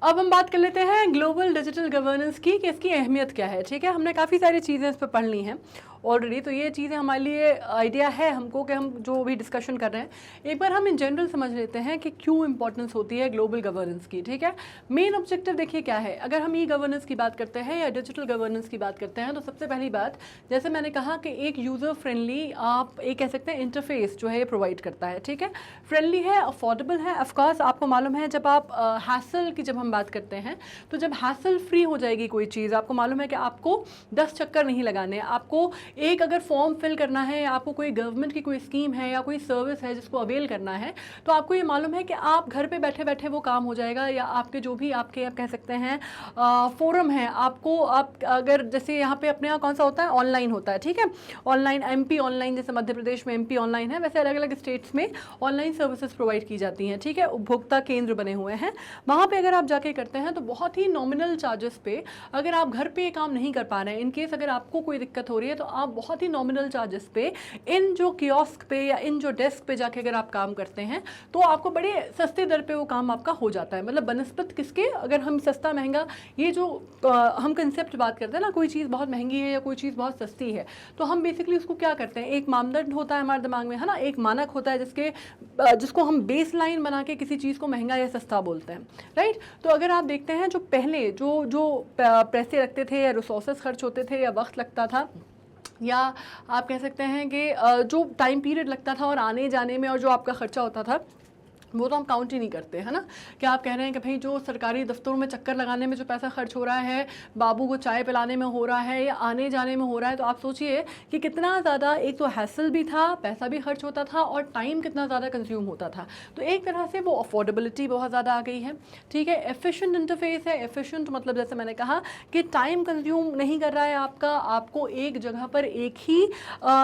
Speaker 1: अब हम बात कर लेते हैं ग्लोबल डिजिटल गवर्नेंस की, कि इसकी अहमियत क्या है। ठीक है, हमने काफ़ी सारी चीज़ें इस पर पढ़ ली हैं ऑलरेडी, तो ये चीज़ें हमारे लिए आइडिया है हमको कि हम जो भी डिस्कशन कर रहे हैं एक बार हम इन जनरल समझ लेते हैं कि क्यों इंपॉर्टेंस होती है ग्लोबल गवर्नेंस की। ठीक है, मेन ऑब्जेक्टिव देखिए क्या है। अगर हम ई गवर्नेंस की बात करते हैं या डिजिटल गवर्नेंस की बात करते हैं, तो सबसे पहली बात, जैसे मैंने कहा कि एक यूज़र फ्रेंडली, आप एक कह सकते हैं इंटरफेस जो है ये प्रोवाइड करता है। ठीक है, फ्रेंडली है, अफोर्डेबल है। ऑफकोर्स आपको मालूम है जब आप हैसल की जब हम बात करते हैं, तो जब हैसल फ्री हो जाएगी कोई चीज़, आपको मालूम है कि आपको 10 चक्कर नहीं लगाने, आपको एक अगर फॉर्म फिल करना है या आपको कोई गवर्नमेंट की कोई स्कीम है या कोई सर्विस है जिसको अवेल करना है, तो आपको ये मालूम है कि आप घर पे बैठे बैठे वो काम हो जाएगा, या आपके जो भी आपके आप कह सकते हैं फोरम है, आपको आप अगर जैसे यहाँ पे अपने यहाँ कौन सा होता है, ऑनलाइन होता है। ठीक है, ऑनलाइन MP ऑनलाइन, जैसे मध्य प्रदेश में MP ऑनलाइन है, वैसे अलग अलग स्टेट्स में ऑनलाइन सर्विसेज प्रोवाइड की जाती हैं। ठीक है, उपभोक्ता केंद्र बने हुए हैं, वहाँ पे अगर आप जाके करते हैं तो बहुत ही नॉमिनल चार्जेस पे, अगर आप घर पे काम नहीं कर पा रहे हैं, इन केस अगर आपको कोई दिक्कत हो रही है, तो आप बहुत ही नॉमिनल चार्जेस पे इन जो कियोस्क पे या इन जो डेस्क पे जाके अगर आप काम करते हैं, तो आपको बड़े सस्ते दर पे वो काम आपका हो जाता है। मतलब बनस्पत किसके, अगर हम सस्ता महंगा, ये जो हम कंसेप्ट बात करते हैं ना, कोई चीज़ बहुत महंगी है या कोई चीज़ बहुत सस्ती है, तो हम बेसिकली उसको क्या करते हैं, एक मानदंड होता है हमारे दिमाग में, है ना, एक मानक होता है जिसको हम बेस लाइन बना के किसी चीज़ को महंगा या सस्ता बोलते हैं। राइट, तो अगर आप देखते हैं जो पहले जो पैसे लगते थे या रिसोर्सेज खर्च होते थे या वक्त लगता था, या आप कह सकते हैं कि जो टाइम पीरियड लगता था और आने जाने में और जो आपका खर्चा होता था, वो तो हम काउंट ही नहीं करते, है ना। कि आप कह रहे हैं कि भाई जो सरकारी दफ्तरों में चक्कर लगाने में जो पैसा खर्च हो रहा है, बाबू को चाय पिलाने में हो रहा है या आने जाने में हो रहा है, तो आप सोचिए कि कितना ज़्यादा, एक तो हैसल भी था, पैसा भी खर्च होता था और टाइम कितना ज़्यादा कंज्यूम होता था। तो एक तरह से वो अफोर्डेबिलिटी बहुत ज़्यादा आ गई है। ठीक है, एफिशिएंट इंटरफेस है। एफिशिएंट मतलब जैसे मैंने कहा कि टाइम कंज्यूम नहीं कर रहा है आपको एक जगह पर एक ही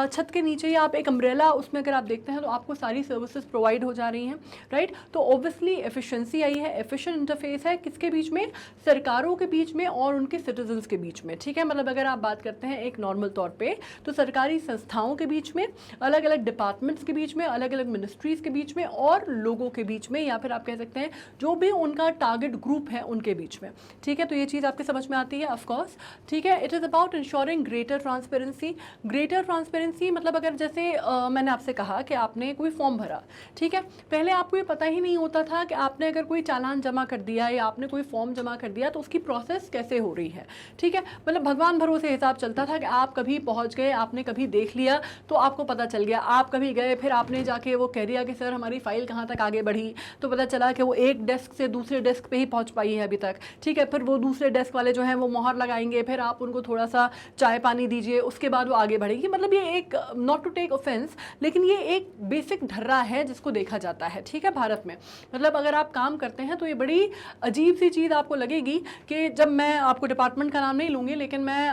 Speaker 1: छत के नीचे, या आप एक अम्ब्रेला उसमें अगर आप देखते हैं तो आपको सारी सर्विसेज प्रोवाइड हो जा रही हैं। राइट, तो ऑब्वियसली एफिशिएंसी आई है, एफिशिएंट इंटरफेस है, किसके बीच में, सरकारों के बीच में और उनके सिटीजन्स के बीच में। ठीक है, मतलब अगर आप बात करते हैं एक नॉर्मल तौर पे, तो सरकारी संस्थाओं के बीच में, अलग अलग डिपार्टमेंट्स के बीच में, अलग अलग मिनिस्ट्रीज के बीच में और लोगों के बीच में, या फिर आप कह सकते हैं जो भी उनका टारगेट ग्रुप है उनके बीच में। ठीक है, तो ये चीज़ आपके समझ में आती है ऑफकोर्स। ठीक है, it is about ensuring greater transparency. Greater transparency मतलब अगर जैसे मैंने आपसे कहा कि आपने कोई फॉर्म भरा, ठीक है, पहले आपको ये पता ही नहीं होता था कि आपने अगर कोई चालान जमा कर दिया या आपने कोई फॉर्म जमा कर दिया तो उसकी प्रोसेस कैसे हो रही है। ठीक है, मतलब भगवान भरोसे हिसाब चलता था कि आप कभी पहुंच गए, आपने कभी देख लिया तो आपको पता चल गया, आप कभी गए फिर आपने जाके वो कह दिया कि सर हमारी फाइल कहाँ तक आगे बढ़ी, तो पता चला कि वो एक डेस्क से दूसरे डेस्क पे ही पहुंच पाई है अभी तक। ठीक है, फिर वो दूसरे डेस्क वाले जो हैं वो मोहर लगाएंगे, फिर आप उनको थोड़ा सा चाय पानी दीजिए, उसके बाद वो आगे बढ़ेगी। मतलब ये एक, नॉट टू टेक ऑफेंस, लेकिन ये एक बेसिक ढर्रा है जिसको देखा जाता है। ठीक है, भारत में मतलब अगर आप काम करते हैं तो ये बड़ी अजीब सी चीज़ आपको लगेगी कि जब मैं आपको डिपार्टमेंट का नाम नहीं लूँगी, लेकिन मैं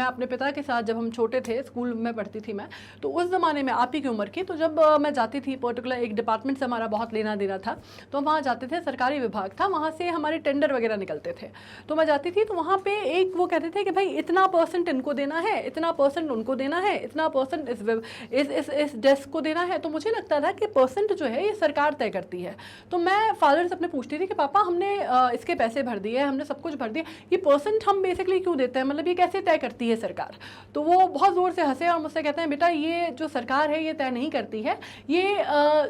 Speaker 1: अपने पिता के साथ जब हम छोटे थे, स्कूल में पढ़ती थी मैं, तो उस ज़माने में आप ही की उम्र की, तो जब मैं जाती थी पर्टिकुलर एक डिपार्टमेंट से हमारा बहुत लेना देना था, तो वहाँ जाते थे, सरकारी विभाग था, वहाँ से हमारे टेंडर वगैरह निकलते थे, तो मैं जाती थी तो वहाँ पे एक वो कहते थे कि भाई इतना % इनको देना है, इतना % उनको देना है, इतना % इस डेस्क को देना है। तो मुझे लगता था कि % जो है ये सरकार तय करती है। तो मैं फादर से अपने पूछती थी कि पापा हमने इसके पैसे भर दिए, हमने सब कुछ भर दिया, ये % हम बेसिकली क्यों देते हैं, मतलब ये कैसे तय करती है सरकार। तो वो बहुत ज़ोर से हंसे और मुझसे कहते हैं बेटा ये जो सरकार है ये तय नहीं करती है, ये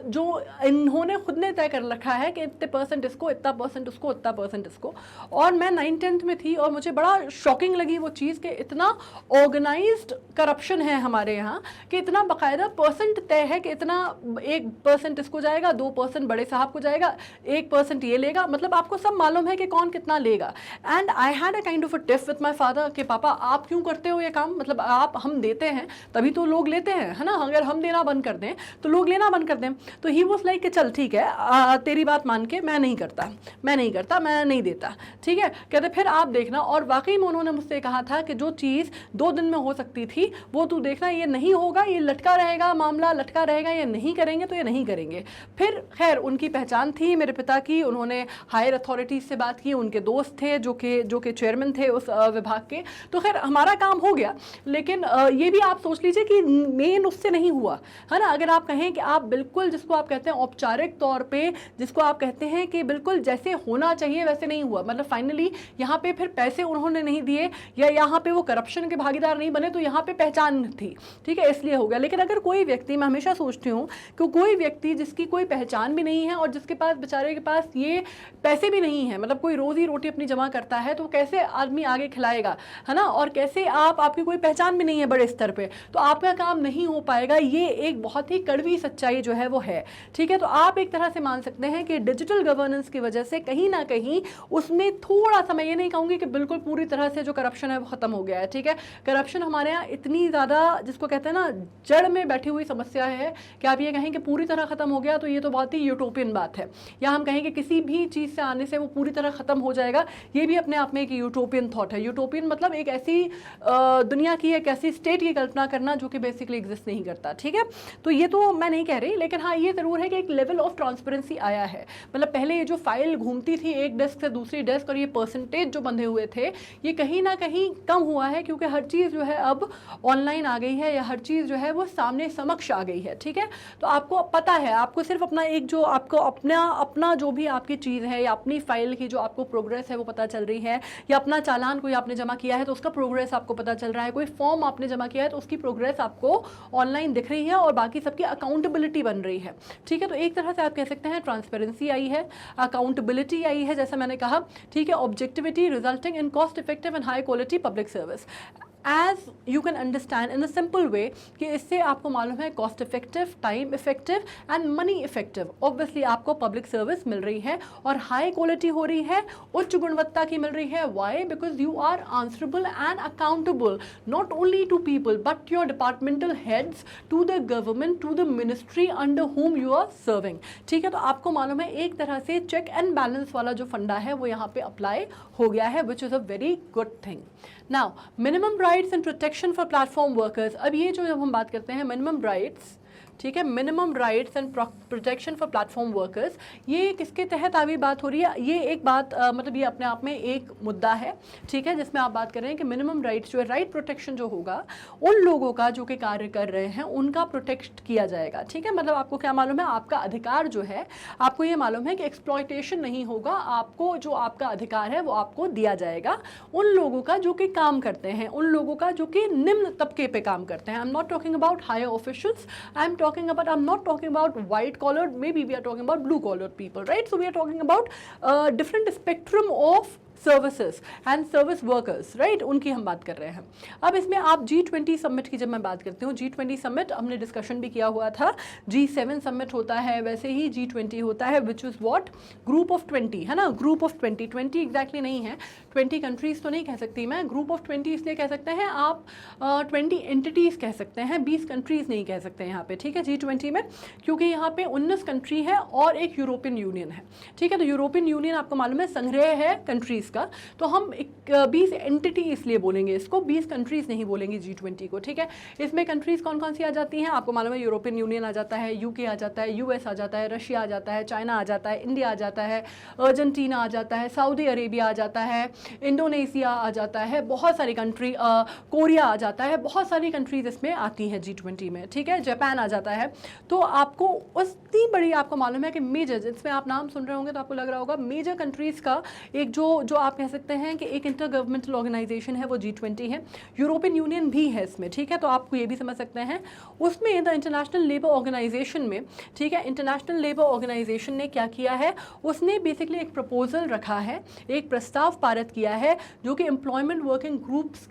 Speaker 1: जो इन्होंने खुद ने तय कर रखा है कि इतने % इसको, इतना % उसको, इतना % इसको। और मैं 9th-10th में थी और मुझे बड़ा शॉकिंग लगी वो चीज़ कि इतना ऑर्गेनाइज्ड करप्शन है हमारे यहाँ कि इतना बाकायदा % तय है कि इतना 1% इसको जाएगा, 2% बड़े साहब को जाएगा, 1% ये लेगा, मतलब आपको सब मालूम है कि कौन कितना लेगा। And I had a kind of a tiff with my father कि पापा आप क्यों करते हो ये काम, मतलब आप हम देते हैं तभी तो लोग लेते हैं, है ना, अगर हम देना बंद कर दें तो लोग लेना बंद कर दें। तो ही वॉज लाइक कि चल ठीक है, तेरी बात मान के मैं नहीं करता, मैं नहीं देता, ठीक है। कहते फिर आप देखना, और वाकई में उन्होंने मुझसे कहा था कि जो चीज़ 2 दिन में हो सकती थी वो तू देखना, ये नहीं होगा, ये लटका रहेगा, मामला लटका रहेगा, ये नहीं करेंगे तो ये नहीं करेंगे। फिर खैर उनकी पहचान थी मेरे पिता की, उन्होंने हायर अथॉरिटीज से बात की, उनके दोस्त थे जो कि चेयरमैन थे उस विभाग के, तो खैर हमारा काम हो गया। लेकिन ये भी आप सोच लीजिए कि मेन उससे नहीं हुआ, है ना। अगर आप कहें कि आप बिल्कुल जिसको आप कहते हैं औपचारिक तौर पे, जिसको आप कहते हैं कि बिल्कुल जैसे होना चाहिए वैसे नहीं हुआ, मतलब फाइनली यहाँ पे फिर पैसे उन्होंने नहीं दिए या यहाँ पे वो करप्शन के भागीदार नहीं बने, तो यहाँ पे पहचान थी, ठीक है, इसलिए हो गया। लेकिन अगर कोई व्यक्ति, मैं हमेशा सोचती हूँ कि कोई व्यक्ति जिसकी कोई पहचान भी नहीं है और जिसके पास बेचारे के पास ये पैसे भी नहीं है, मतलब कोई रोजी रोटी अपनी जमा करता है, तो कैसे आदमी आगे खिलाएगा, है ना। और कैसे आपकी कोई पहचान भी नहीं है बड़े स्तर पे, तो आपका काम नहीं हो पाएगा। ये एक बहुत ही कड़वी सच्चाई जो है वो है, ठीक है। तो आप एक तरह से मान सकते हैं कि डिजिटल गवर्नेंस की वजह से कहीं ना कहीं उसमें थोड़ा सा, मैं ये नहीं कहूँगी कि बिल्कुल पूरी तरह से जो करप्शन है वो खत्म हो गया है, ठीक है। करप्शन हमारे यहाँ इतनी ज़्यादा, जिसको कहते हैं ना, जड़ में बैठी हुई समस्या है कि आप ये कहें कि पूरी तरह खत्म हो गया तो ये तो बहुत ही यूटोपियन बात है, या हम कहें कि किसी भी चीज़ से आने से वो पूरी तरह खत्म हो जाएगा, ये भी अपने आप में एक यूटोपियन थॉट है। यूटोपियन मतलब एक ऐसी दुनिया की, एक ऐसी स्टेट की कल्पना करना जो कि बेसिकली एग्जिस्ट नहीं करता, ठीक है। तो ये तो मैं नहीं कह रही, लेकिन हाँ ये ज़रूर है कि एक लेवल ऑफ ट्रांसपेरेंसी आया है। मतलब पहले ये जो फाइल घूमती थी एक डेस्क से दूसरी डेस्क और ये परसेंटेज जो बंधे हुए थे, ये कहीं ना कहीं कम हुआ है, क्योंकि हर चीज़ जो है अब ऑनलाइन आ गई है, या हर चीज़ जो है वो सामने समक्ष आ गई है, ठीक है। तो आपको पता है, आपको सिर्फ अपना एक जो आपको अपना जो भी आपकी चीज़ है या अपनी फाइल की जो आपको प्रोग्रेस है वो पता चल रही है, या अपना चालान कोई आपने जमा किया है तो उसका प्रोग्रेस आपको पता चल रहा है, कोई फॉर्म आपने जमा किया है तो उसकी प्रोग्रेस आपको ऑनलाइन दिख रही है और बाकी सबकी अकाउंटेबिलिटी बन रही है, ठीक है। तो एक तरह से आप कह सकते हैं ट्रांसपेरेंसी आई है, अकाउंटेबिलिटी आई है, जैसा मैंने कहा, ठीक है। Objectivity resulting in cost effective and high quality public service. As you can understand in a simple way कि इससे आपको मालूम है cost effective, time effective and money effective. Obviously आपको पब्लिक सर्विस मिल रही है और हाई क्वालिटी हो रही है, उच्च गुणवत्ता की मिल रही है। Why? Because you are answerable and accountable not only to people but your departmental heads, to the government, to the ministry under whom you are serving, ठीक है। तो आपको मालूम है एक तरह से चेक एंड बैलेंस वाला जो फंडा है वो यहाँ पे अप्लाई हो गया है, which is a very good thing. Now minimum rights and protection for platform workers. अब ये जो जब हम बात करते हैं मिनिमम राइट्स, ठीक है, minimum rights and protection for platform workers, ये किसके तहत अभी बात हो रही है? ये एक बात मतलब ये अपने आप में एक मुद्दा है, ठीक है, जिसमें आप बात कर रहे हैं कि मिनिमम राइट्स जो है, राइट प्रोटेक्शन जो होगा उन लोगों का जो कि कार्य कर रहे हैं उनका प्रोटेक्ट किया जाएगा, ठीक है। मतलब आपको क्या मालूम है, आपका अधिकार जो है, आपको ये मालूम है कि एक्सप्लॉयटेशन नहीं होगा, आपको जो आपका अधिकार है वो आपको दिया जाएगा उन लोगों का जो कि काम करते हैं, उन लोगों का जो कि निम्न तबके पे काम करते हैं। I am not talking about higher officials, I'm not talking about white collared, maybe we are talking about blue collared people, right? So we are talking about different spectrum of services and service workers, right, उनकी हम बात कर रहे हैं। अब इसमें आप G20 summit की जब मैं बात करती हूँ, G20 समिट हमने डिस्कशन भी किया हुआ था, G7 समिट होता है, वैसे ही G20 होता है, which is what, group of 20, है ना, ग्रुप ऑफ 20, 20 एग्जैक्टली नहीं है, 20 कंट्रीज़ तो नहीं कह सकती मैं, ग्रुप ऑफ 20 इसलिए कह सकते हैं आप, 20 एंटिटीज़ कह सकते हैं, 20 कंट्रीज़ नहीं कह सकते यहाँ पे, ठीक है, G20 में, क्योंकि यहाँ पे 19 कंट्री है और एक यूरोपियन यूनियन है, ठीक है। तो यूरोपियन यूनियन आपको मालूम है संग्रह है कंट्रीज़ का, तो हम 20 एंटिटी इसलिए बोलेंगे इसको, 20 कंट्रीज नहीं बोलेंगे G20 को, ठीक है। इसमें कंट्रीज कौन कौन सी आ जाती हैं आपको मालूम है, यूरोपियन यूनियन आ जाता है, यूके आ जाता है, यूएस आ जाता है, रशिया आ जाता है, चाइना आ जाता है, इंडिया आ जाता है, अर्जेंटीना आ जाता है, सऊदी अरेबिया आ जाता है, इंडोनेशिया आ जाता है, बहुत सारी कंट्री, कोरिया आ जाता है, बहुत सारी कंट्रीज इसमें आती हैं G20 में, ठीक है, जापान आ जाता है। तो आपको उतनी बड़ी आपको मालूम है कि मेजर, इसमें आप नाम सुन रहे होंगे तो आपको लग रहा होगा मेजर कंट्रीज का एक जो जो आप कह सकते हैं कि एक इंटर गवर्नमेंटल ऑर्गेनाइजेशन है वो G20 है, यूरोपियन यूनियन भी है इसमें, ठीक है, तो आपको ये भी समझ सकते हैं। उसमें द इंटरनेशनल लेबर ऑर्गेनाइजेशन में, ठीक है, इंटरनेशनल लेबर ऑर्गेनाइजेशन ने क्या किया है, उसने बेसिकली एक प्रपोजल रखा है, एक प्रस्ताव पारित किया है जो कि एम्प्लॉयमेंट वर्किंग ग्रुप्स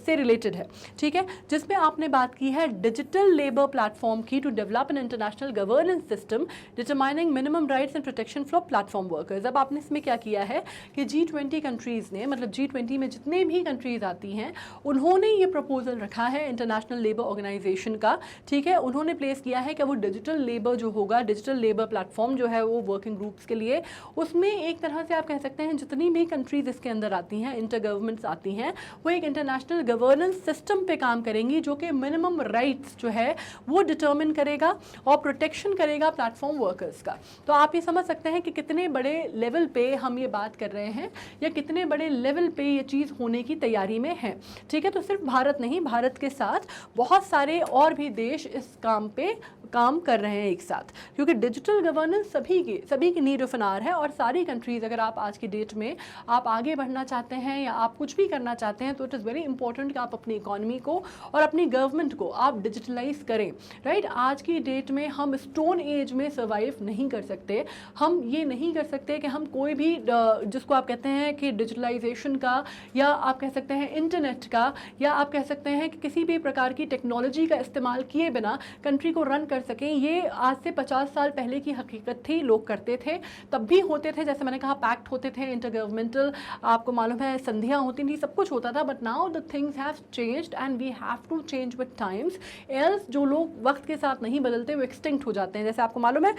Speaker 1: से रिलेटेड है, ठीक है, जिसमें आपने बात की है डिजिटल लेबर प्लेटफॉर्म की to develop an international governance system determining minimum rights and protection for platform workers. अब आपने इसमें क्या किया है कि G20 कंट्रीज़ ने, मतलब G20 में जितने भी कंट्रीज़ आती हैं, उन्होंने ये प्रपोजल रखा है इंटरनेशनल लेबर ऑर्गेनाइजेशन का, ठीक है, उन्होंने प्लेस किया है कि वो डिजिटल लेबर जो होगा, डिजिटल लेबर प्लेटफॉर्म जो है वो वर्किंग ग्रुप्स के लिए, उसमें एक तरह से आप कह सकते हैं जितनी भी कंट्रीज इसके अंदर आती हैं, इंटर गवर्नमेंट्स आती हैं, वो एक इंटरनेशनल गवर्नेंस सिस्टम पे काम करेंगी जो कि मिनिमम राइट्स जो है वो डिटर्मिन करेगा और प्रोटेक्शन करेगा प्लेटफॉर्म वर्कर्स का। तो आप ये समझ सकते हैं कि कितने बड़े लेवल पे हम ये बात कर रहे हैं या कितने बड़े लेवल पे ये चीज़ होने की तैयारी में है, ठीक है। तो सिर्फ भारत नहीं, भारत के साथ बहुत सारे और भी देश इस काम पे काम कर रहे हैं एक साथ, क्योंकि डिजिटल गवर्नेंस सभी की नीड ऑफ एन आवर है। और सारी कंट्रीज़, अगर आप आज की डेट में आप आगे बढ़ना चाहते हैं या आप कुछ भी करना चाहते हैं, तो इट इज़ वेरी इंपॉर्टेंट कि आप अपनी इकॉनमी को और अपनी गवर्नमेंट को आप डिजिटलाइज करें, राइट। आज की डेट में हम स्टोन एज में सर्वाइव नहीं कर सकते, हम ये नहीं कर सकते कि हम कोई भी जिसको आप कहते हैं कि डिजिटलाइजेशन का, या आप कह सकते हैं इंटरनेट का, या आप कह सकते हैं कि किसी भी प्रकार की टेक्नोलॉजी का इस्तेमाल किए बिना कंट्री को रन कर सकें। ये आज से 50 साल पहले की हकीकत थी, लोग करते थे, तब भी होते थे, जैसे मैंने कहा पैक्ट होते थे इंटर गवर्नमेंटल, आपको मालूम है संधियाँ होती थी, सब कुछ होता था, but now the things have changed and we have to change with times, else जो लोग वक्त के साथ नहीं बदलते वो एक्सटिंक्ट हो जाते हैं। जैसे आपको मालूम है,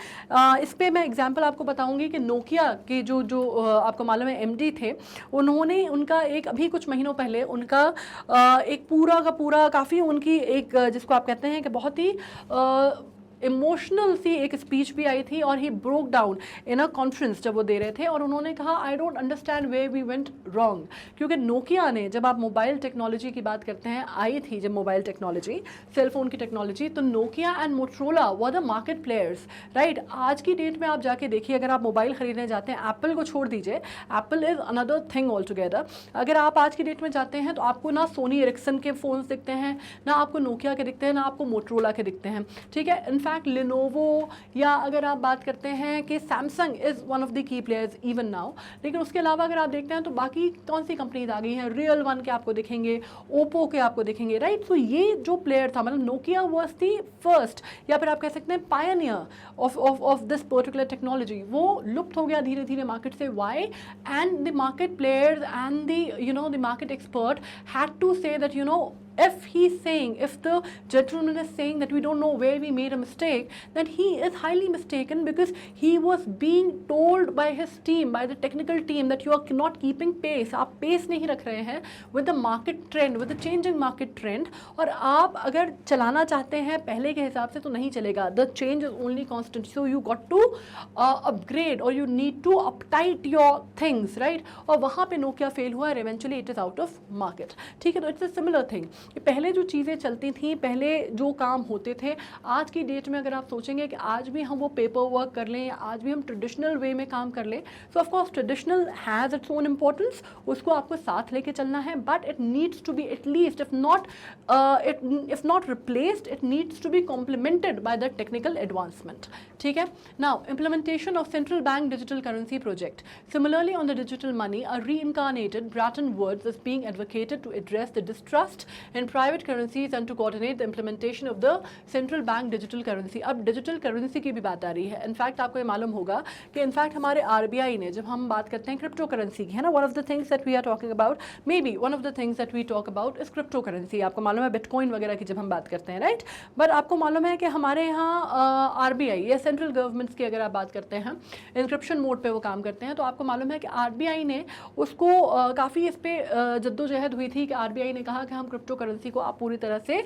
Speaker 1: इस पर मैं एग्जाम्पल आपको बताऊंगी कि नोकिया के जो आपको मालूम है MD थे, उन्होंने उनका एक अभी कुछ महीनों पहले उनका एक पूरा का पूरा काफ़ी उनकी एक जिसको आप कहते हैं कि बहुत ही इमोशनल सी एक स्पीच भी आई थी, और he broke down in a conference जब वो दे रहे थे, और उन्होंने कहा I don't understand way we went wrong. क्योंकि नोकिया ने, जब आप मोबाइल टेक्नोलॉजी की बात करते हैं, आई थी जब मोबाइल टेक्नोलॉजी, सेलफोन की टेक्नोलॉजी, तो Nokia and Motorola were the market players, right. आज की डेट में आप जाके देखिए, अगर आप मोबाइल खरीदने जाते हैं, एप्पल को छोड़ दीजिए, Apple is another thing all together. अगर आप आज की डेट में जाते हैं तो आपको ना सोनी एरिक्सन के फ़ोन्स दिखते हैं, ना आपको नोकिया के दिखते हैं, ना आपको मोटरोला के दिखते हैं, ठीक है। इनफैक्ट लिनोवो, या अगर आप बात करते हैं कि Samsung is one of the key players even now, लेकिन उसके अलावा अगर आप देखते हैं तो बाकी कौन सी कंपनीज आ गई हैं, रियल वन के आपको दिखेंगे, ओप्पो के आपको दिखेंगे, राइट। तो ये जो प्लेयर था, मतलब नोकिया वाज दी फर्स्ट, या फिर आप कह सकते हैं pioneer of this particular technology, वो लुप्त हो गया धीरे धीरे मार्केट से। Why? And the market players and the market expert had to say that if he's saying, if the gentleman is saying that we don't know where we made a mistake, then he is highly mistaken, because he was being told by his team, by the technical team, that you are not keeping pace, आप pace नहीं रख रहे हैं with the market trend, with the changing market trend, और आप अगर चलाना चाहते हैं पहले के हिसाब से तो नहीं चलेगा, the change is only constant, so you got to upgrade or you need to uptight your things, right। और वहाँ पे नोकिया फेल हुआ, eventually it is out of market, ठीक है। तो it's a similar thing कि पहले जो चीज़ें चलती थी, पहले जो काम होते थे, आज की डेट में अगर आप सोचेंगे कि आज भी हम वो पेपर वर्क कर लें, या आज भी हम ट्रेडिशनल वे में काम कर लें, so of course traditional has its own importance, उसको आपको साथ लेके चलना है, but it needs to be at least if not replaced, it needs to be complemented by the technical advancement, ठीक है। Now implementation of central bank digital currency project, similarly on the digital money, a reincarnated Bretton Woods is being advocated to address the distrust in private currencies and to coordinate the implementation of the central bank digital currency। अब digital currency की भी बात आ रही है। In fact आपको ये मालूम होगा कि इनफैक्ट हमारे RBI ने, जब हम बात करते हैं क्रिप्टो करेंसी की, है ना, one of the things that we are talking about, maybe one of the things that we talk about is cryptocurrency. आपको मालूम है बिटकॉइन वगैरह की जब हम बात करते हैं, राइट। बट आपको मालूम है कि हमारे यहाँ RBI या सेंट्रल गवर्नमेंट्स की अगर आप बात करते हैं, इंक्रिप्शन मोड पे वो काम करते हैं, तो आपको मालूम है कि RBI ने उसको काफ़ी इस पर जद्दोजहद हुई थी कि RBI ने कहा कि हम क्रिप्टो करेंसी को आप पूरी तरह से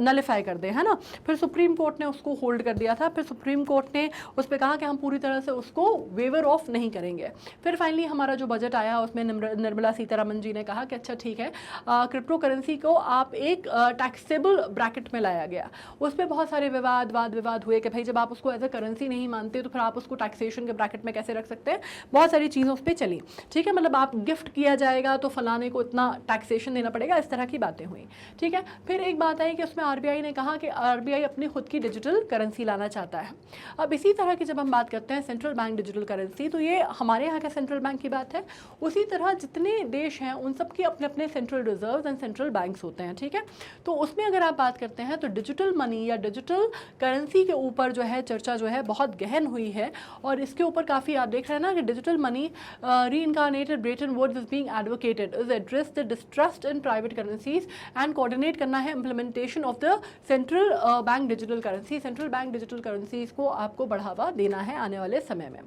Speaker 1: नलिफाई कर दें, है ना। फिर सुप्रीम कोर्ट ने उसको होल्ड कर दिया था, फिर सुप्रीम कोर्ट ने उस पर कहा कि हम पूरी तरह से उसको वेवर ऑफ नहीं करेंगे। फिर फाइनली हमारा जो बजट आया उसमें निर्मला सीतारमन जी ने कहा कि अच्छा ठीक है, क्रिप्टो करेंसी को आप एक टैक्सेबल ब्रैकेट में लाया गया। उस पर बहुत सारे वाद विवाद हुए कि भाई जब आप उसको एज अ करेंसी नहीं मानते तो फिर आप उसको टैक्सेशन के ब्रैकेट में कैसे रख सकते हैं, बहुत सारी चीज़ें उस पर चली, ठीक है। मतलब आप गिफ्ट किया जाएगा तो फलाने को इतना टैक्सेशन देना पड़ेगा, इस तरह की बातें हुई, ठीक है। फिर एक बात आई कि उसमें आरबीआई ने कहा कि आरबीआई अपनी खुद की डिजिटल करेंसी लाना चाहता है। अब इसी तरह की जब हम बात करते हैं सेंट्रल बैंक डिजिटल करेंसी, तो ये हमारे यहाँ का सेंट्रल बैंक की बात है। उसी तरह जितने देश हैं उन सब के अपने अपने central reserve and central banks होते हैं, ठीक है। तो उसमें अगर आप बात करते हैं तो डिजिटल मनी या डिजिटल करेंसी के ऊपर जो है चर्चा जो है बहुत गहन हुई है, और इसके ऊपर काफ़ी आप देख रहे हैं ना कि digital money reincarnated Bretton Woods is being advocated is address the distrust in private currencies and coordinate करना है implementation of the central bank digital currency. Central bank digital currencies को आपको बढ़ावा देना है आने वाले समय में।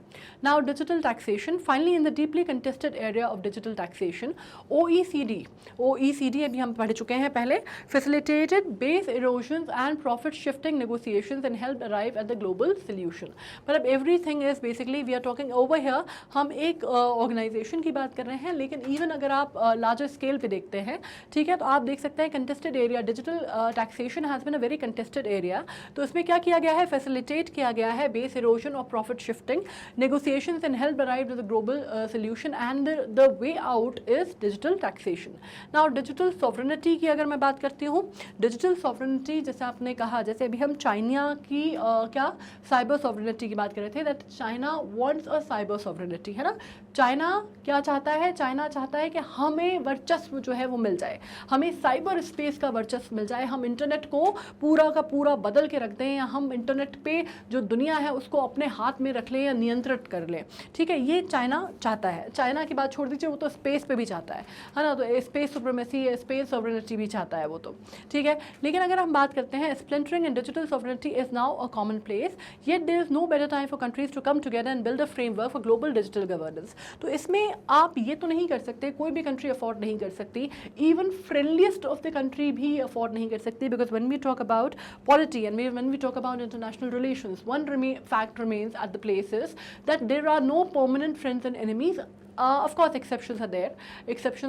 Speaker 1: Now digital taxation, finally in the deeply contested area of digital taxation, OECD अभी हम पढ़ चुके हैं पहले, facilitated base erosion and profit shifting negotiations and help arrive at the global solution. मतलब everything is basically we are talking over here, हम एक organisation की बात कर रहे हैं, लेकिन इवन अगर आप लार्जर स्केल पे देखते हैं, ठीक है, तो आप देख सकते हैं contested area, digital taxation has been a very contested area. तो इसमें क्या किया गया है, फैसिलिटेट किया गया है बेस इरोजन और profit shifting negotiations and help arrive at the global solution and the way out is digital taxation. Now digital sovereignty की अगर मैं बात करती हूँ, डिजिटल सॉवरेनिटी जैसे आपने कहा, जैसे अभी हम चाइना की क्या साइबर सॉवरेनिटी की बात कर रहे थे, that China wants a cyber sovereignty, है ना। चाइना क्या चाहता है, चाइना चाहता है कि हमें वर्चस्व जो है वो मिल जाए, हमें साइबर स्पेस का वर्चस्व मिल जाए, हम इंटरनेट को पूरा का पूरा बदल के रख दें, या हम इंटरनेट पे जो दुनिया है उसको अपने हाथ में रख लें या नियंत्रित कर लें, ठीक है। ये चाइना चाहता है। चाइना की बात छोड़ दीजिए, वो तो स्पेस पे भी चाहता है ना, तो स्पेस सुप्रीमेसी, स्पेस सॉवरेनिटी भी चाहता है वो तो, ठीक है। लेकिन अगर हम बात करते हैं splintering in digital sovereignty is now a common place, yet there is no better time for countries to come together and build a framework for global digital governance. तो इसमें आप ये तो नहीं कर सकते, कोई भी कंट्री अफोर्ड नहीं कर सकती, even friendliest of the country भी अफोर्ड नहीं कर सकती, because when we talk about polity and when we talk about international relations, one fact remains at the places that there are no permanent friends and enemies. Of course exceptions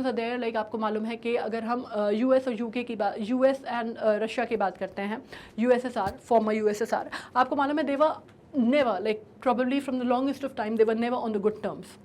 Speaker 1: are there, like आपको मालूम है कि अगर हम US और UK की बात, US and Russia की बात करते हैं, यूएसएसआर, फॉर्मर यूएसएसआर, आपको मालूम है they were never, like probably from the longest of time they were never on the good terms.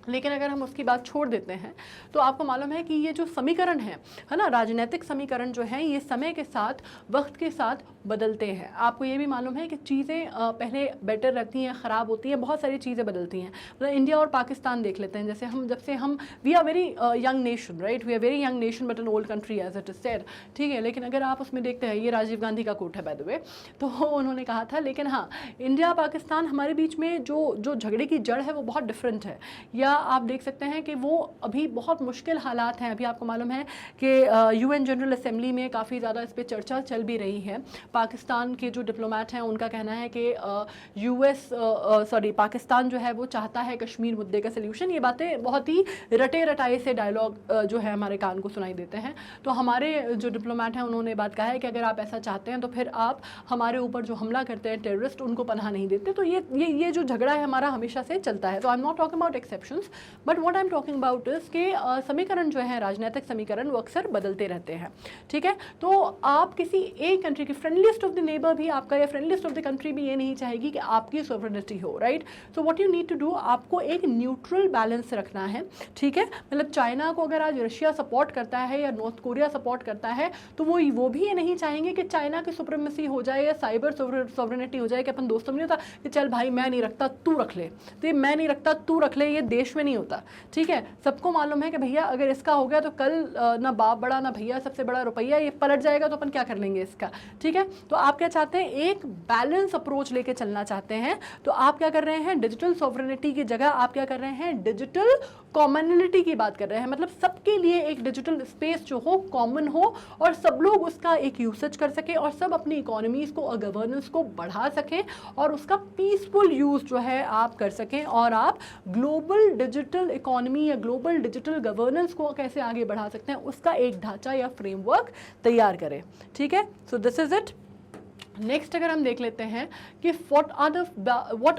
Speaker 1: लेकिन अगर हम उसकी बात छोड़ देते हैं तो आपको मालूम है कि ये जो समीकरण है ना, राजनीतिक समीकरण जो है, ये समय के साथ, वक्त के साथ बदलते हैं। आपको ये भी मालूम है कि चीज़ें पहले बेटर रहती हैं, ख़राब होती हैं, बहुत सारी चीज़ें बदलती हैं। मतलब इंडिया और पाकिस्तान देख लेते हैं, जैसे हम जब से हम we are very young nation, right, we are very young nation but an old country as it is said, ठीक है। लेकिन अगर आप उसमें देखते हैं, ये राजीव गांधी का कोट है बाय द वे, तो उन्होंने कहा था, लेकिन हाँ, इंडिया पाकिस्तान हमारे बीच में जो झगड़े की जड़ है वो बहुत डिफरेंट है, या आप देख सकते हैं कि वो अभी बहुत मुश्किल हालात हैं। अभी आपको मालूम है कि यूएन जनरल असेंबली में काफ़ी ज़्यादा इस पर चर्चा चल भी रही है। पाकिस्तान के जो डिप्लोमेट हैं उनका कहना है कि पाकिस्तान जो है वो चाहता है कश्मीर मुद्दे का सल्यूशन। ये बातें बहुत ही रटे रटाए से डायलॉग जो है हमारे कान को सुनाई देते हैं। तो हमारे जो डिप्लोमेट हैं उन्होंने बात कहा है कि अगर आप ऐसा चाहते हैं तो फिर आप हमारे ऊपर जो हमला करते हैं टेररिस्ट, उनको पनाह नहीं देते। तो ये जो झगड़ा है हमारा हमेशा से चलता है। तो आई am not talking about exceptions, but what I am talking about is के समीकरण जो है, राजनीतिक समीकरण, वो अक्सर बदलते रहते हैं, ठीक है। तो आप किसी एक कंट्री की फ्रेंडलिस्ट ऑफ द नेबर भी आपका, या फ्रेंडलिस्ट ऑफ द कंट्री भी ये नहीं चाहेगी कि आपकी सॉवरेनिटी हो, right. So what you need to do, आपको एक न्यूट्रल बैलेंस रखना है, ठीक है। मतलब चाइना को अगर आज रशिया सपोर्ट करता है या नॉर्थ कोरिया सपोर्ट करता है, तो वो भी ये नहीं चाहेंगे कि चाइना की सुप्रीमेसी हो जाए या साइबर सॉवरेनिटी हो जाए, कि अपन दोस्तों में नहीं होता कि चल भाई मैं नहीं रखता तू रख ले, तो ये मैं नहीं रखता तू रख ले, ये देश में नहीं होता, ठीक है। सबको मालूम है कि भैया अगर इसका हो गया तो कल ना बाप बड़ा ना भैया सबसे बड़ा रुपया, ये पलट जाएगा तो अपन क्या कर लेंगे इसका, ठीक है। तो आप क्या चाहते हैं, एक बैलेंस अप्रोच लेके चलना चाहते हैं। तो आप क्या कर रहे हैं, डिजिटल सॉवरेनिटी की जगह आप क्या कर रहे हैं, डिजिटल कॉमनलिटी की बात कर रहे हैं। मतलब सबके लिए एक डिजिटल स्पेस जो हो, कॉमन हो, और सब लोग उसका एक यूसेज कर सके, और सब अपनी इकोनॉमीज को और गवर्नेंस को बढ़ा सकें, और उसका पीसफुल यूज जो है आप कर सकें, और आप ग्लोबल डिजिटल इकोनॉमी या ग्लोबल डिजिटल गवर्नेंस को कैसे आगे बढ़ा सकते हैं, उसका एक ढांचा या फ्रेमवर्क तैयार करें। ठीक है, so this is it. Next अगर हम देख लेते हैं कि what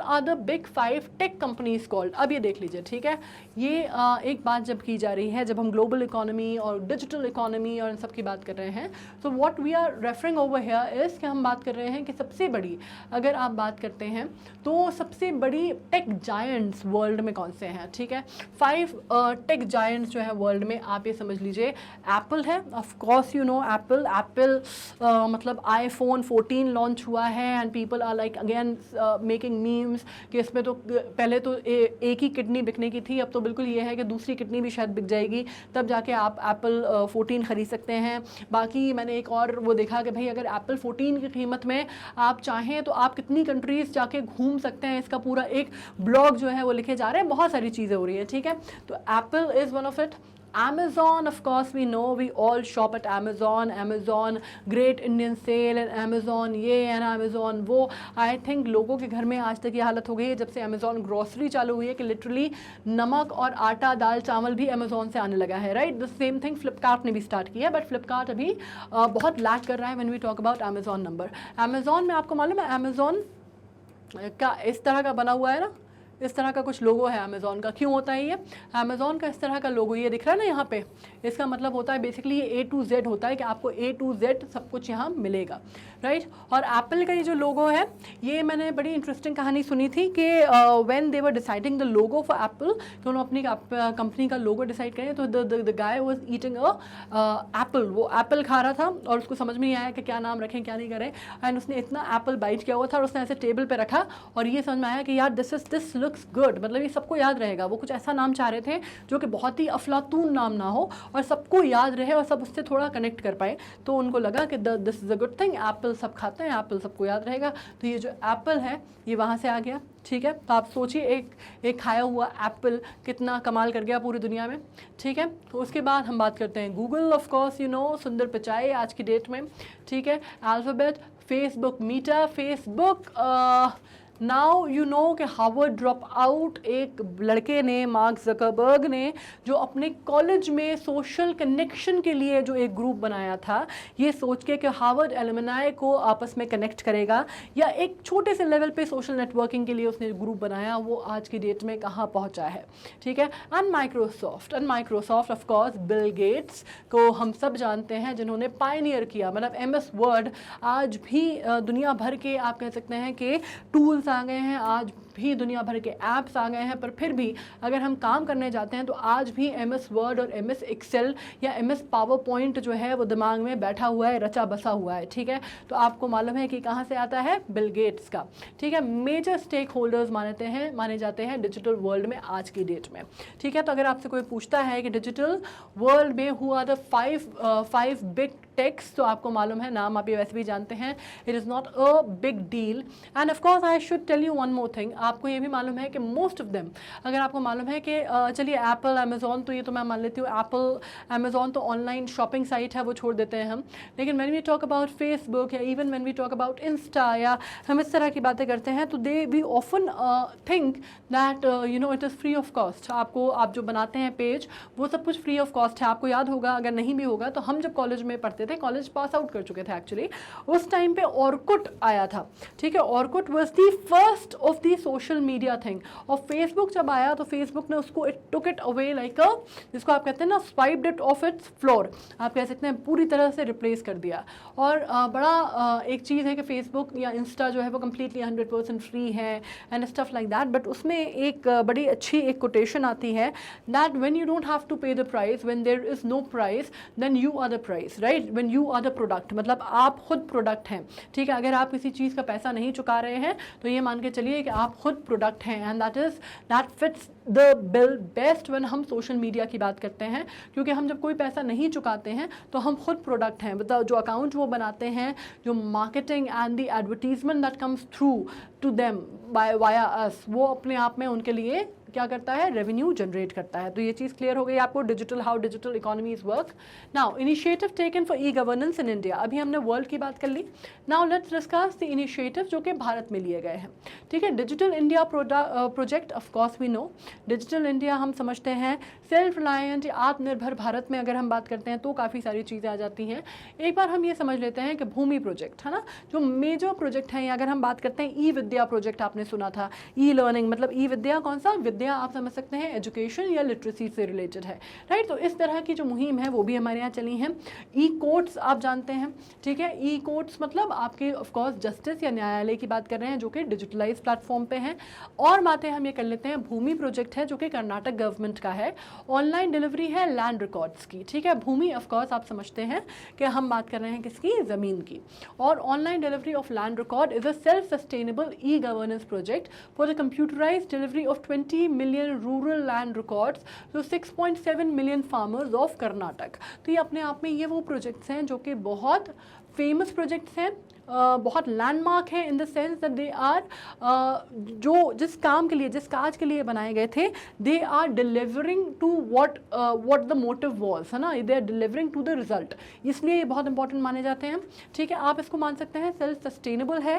Speaker 1: are the big 5 tech companies called. अब ये देख लीजिए, ठीक है, ये एक बात जब की जा रही है, जब हम ग्लोबल इकोनॉमी और डिजिटल इकोनॉमी और इन सब की बात कर रहे हैं, तो what we are referring over here is कि हम बात कर रहे हैं कि सबसे बड़ी, अगर आप बात करते हैं तो सबसे बड़ी टेक जायंट्स वर्ल्ड में कौन से हैं। ठीक है, 5 टेक जायंट्स जो है वर्ल्ड में, आप ये समझ लीजिए एप्पल है, of course you know Apple मतलब आईफोन 14 लॉन्च हुआ है and people are like again making memes कि इसमें तो पहले तो एक ही किडनी बिकने की थी, अब तो बिल्कुल ये है कि दूसरी किडनी भी शायद बिक जाएगी, तब जाके आप एप्पल 14 ख़रीद सकते हैं। बाकी मैंने एक और वो देखा कि भाई अगर एप्पल 14 की कीमत में आप चाहें तो आप कितनी कंट्रीज़ जाके घूम सकते हैं, इसका पूरा एक ब्लॉग जो है वो लिखे जा रहे हैं, बहुत सारी चीज़ें हो रही है। ठीक है, तो Apple is one of it. Amazon, of course we know, we all shop at Amazon, great Indian sale and Amazon ये and Amazon वो। I think लोगों के घर में आज तक ये हालत हो गई है जब से Amazon ग्रॉसरी चालू हुई है कि लिटरली नमक और आटा दाल चावल भी Amazon से आने लगा है, right. The same thing Flipkart ने भी स्टार्ट किया है, बट फ्लिपकार्ट अभी बहुत लैग कर रहा है when we talk about Amazon number. Amazon में आपको मालूम है Amazon का इस तरह का बना हुआ है ना, इस तरह का कुछ लोगो है अमेज़ॉन का। क्यों होता है ये अमेज़ॉन का इस तरह का लोगो, ये दिख रहा है ना यहाँ पे, इसका मतलब होता है बेसिकली ये A to Z होता है कि आपको A to Z सब कुछ यहाँ मिलेगा, राइट। और एप्पल का ये जो लोगो है, ये मैंने बड़ी इंटरेस्टिंग कहानी सुनी थी कि when they were deciding the logo for Apple, कि उन्होंने अपनी कंपनी का लोगो डिसाइड करें, तो the guy was eating Apple, वो एप्पल खा रहा था और उसको समझ में नहीं आया कि क्या नाम रखें क्या नहीं करें, एंड उसने इतना एप्पल बाइट किया हुआ था और उसने ऐसे टेबल पे रखा और ये समझ में आया कि यार दिस लुक्स गुड, मतलब ये सबको याद रहेगा। वो कुछ ऐसा नाम चाह रहे थे जो कि बहुत ही अफलातून नाम ना हो और सबको याद रहे और सब उससे थोड़ा कनेक्ट कर पाए, तो उनको लगा कि this is a good thing, Apple सब खाते हैं, एप्पल सबको याद रहेगा, तो ये जो एप्पल है ये वहाँ से आ गया। ठीक है, तो आप सोचिए एक खाया हुआ एप्पल कितना कमाल कर गया पूरी दुनिया में। ठीक है, तो उसके बाद हम बात करते हैं Google, of course you know Sundar Pichai आज की डेट में। ठीक है, Alphabet, Facebook, Meta, Facebook now you know कि हार्वर्ड ड्रॉप आउट एक लड़के ने, मार्क ज़करबर्ग ने, जो अपने कॉलेज में सोशल कनेक्शन के लिए जो एक ग्रुप बनाया था, ये सोच के कि हार्वर्ड एलुमनाई को आपस में कनेक्ट करेगा या एक छोटे से लेवल पे सोशल नेटवर्किंग के लिए उसने ग्रुप बनाया, वो आज की डेट में कहाँ पहुँचा है। ठीक है, and Microsoft of course Bill Gates को हम सब जानते हैं जिन्होंने पायनियर किया, मतलब MS वर्ड आज भी दुनिया भर के आप कह सकते हैं कि टूल्स आ गए हैं, आज भी दुनिया भर के ऐप्स आ गए हैं, पर फिर भी अगर हम काम करने जाते हैं तो आज भी MS वर्ड और MS एक्सेल या MS पावर पॉइंट जो है वो दिमाग में बैठा हुआ है, रचा बसा हुआ है। ठीक है, तो आपको मालूम है कि कहाँ से आता है, बिल गेट्स का। ठीक है, मेजर स्टेक होल्डर्स माने जाते हैं डिजिटल वर्ल्ड में आज की डेट में। ठीक है, तो अगर आपसे कोई पूछता है कि डिजिटल वर्ल्ड में who are the 5 big techs, तो आपको मालूम है, नाम आप ये वैसे भी जानते हैं, it is not a big deal. And of course I should tell you one more thing, आपको ये भी मालूम है कि मोस्ट ऑफ देम, अगर आपको मालूम है कि चलिए एप्पल, अमेज़ॉन, तो ये तो मैं मान लेती हूँ, एप्पल अमेज़ॉन तो ऑनलाइन शॉपिंग साइट है, वो छोड़ देते हैं हम, लेकिन when we talk about Facebook या even when we talk about Insta या हम इस तरह की बातें करते हैं, तो we often think that you know it is free of cost. आप जो बनाते हैं पेज, वो सब कुछ फ्री ऑफ कॉस्ट है। आपको याद होगा, अगर नहीं भी होगा तो हम जब कॉलेज में पढ़ते थे, कॉलेज पास आउट कर चुके थे एक्चुअली, उस टाइम पे ऑर्कुट आया था। ठीक है, Orkut was the first of the social media thing, और फेसबुक जब आया तो फेसबुक ने उसको टुक इट अवे लाइक जिसको आप कहते हैं ना, swiped it of its floor, आप कह सकते हैं पूरी तरह से रिप्लेस कर दिया। और बड़ा एक चीज़ है कि फेसबुक या इंस्टा जो है वो कम्प्लीटली 100% फ्री है and stuff like that, but उसमें एक बड़ी अच्छी एक कोटेशन आती है that when you don't have to pay the price, when there is no price, then you are the price, right, when you are the product, मतलब आप खुद प्रोडक्ट हैं। ठीक है, अगर आप किसी चीज़ का पैसा नहीं चुका रहे हैं तो ये मान के चलिए कि आप खुद प्रोडक्ट हैं, and that fits the bill best when हम सोशल मीडिया की बात करते हैं, क्योंकि हम जब कोई पैसा नहीं चुकाते हैं तो हम खुद प्रोडक्ट हैं। मतलब जो अकाउंट वो बनाते हैं, जो marketing and the advertisement that comes through to them via us, वो अपने आप में उनके लिए क्या करता है, रेवेन्यू जनरेट करता है। तो ये चीज़ क्लियर हो गई आपको, digital, how digital economies work. Now initiative taken for e governance in India, अभी हमने वर्ल्ड की बात कर ली। Now let's discuss the initiative जो कि भारत में लिए गए हैं, ठीक है। Digital India project, of course we know digital India हम समझते हैं सेल्फ रिलायंट, आत्मनिर्भर भारत में अगर हम बात करते हैं तो काफ़ी सारी चीज़ें आ जाती हैं। एक बार हम ये समझ लेते हैं कि भूमि प्रोजेक्ट है ना, जो मेजर प्रोजेक्ट है, अगर हम बात करते हैं ई विद्या प्रोजेक्ट, आपने सुना था ई लर्निंग, मतलब ई विद्या कौन सा विद्या, आप समझ सकते हैं एजुकेशन या लिटरेसी से रिलेटेड है, राइट। तो इस तरह की जो मुहिम है वो भी हमारे यहाँ चली हैं। ई कोर्ट्स आप जानते हैं, ठीक है। ई कोर्ट्स मतलब आपके ऑफकोर्स जस्टिस या न्यायालय की बात कर रहे हैं जो कि डिजिटलाइज प्लेटफॉर्म पे हैं। और बातें हम ये कर लेते हैं, भूमि प्रोजेक्ट है जो कि कर्नाटक गवर्नमेंट का है, ऑनलाइन डिलीवरी है लैंड रिकॉर्ड्स की, ठीक है। भूमि ऑफकोर्स आप समझते हैं कि हम बात कर रहे हैं किसकी, ज़मीन की। और online delivery of land record is a self sustainable e governance project for the computerise delivery of 20 million rural land records to 6.7 million farmers of Karnataka. तो ये अपने आप में ये वो प्रोजेक्ट्स हैं जो कि बहुत फेमस प्रोजेक्ट्स हैं, बहुत लैंडमार्क है in the sense that they are, जो जिस काम के लिए, जिस काज के लिए बनाए गए थे, they are delivering to what the motive was, है ना, they are delivering to the result, इसलिए ये बहुत इंपॉर्टेंट माने जाते हैं, ठीक है। आप इसको मान सकते हैं सेल्फ सस्टेनेबल है।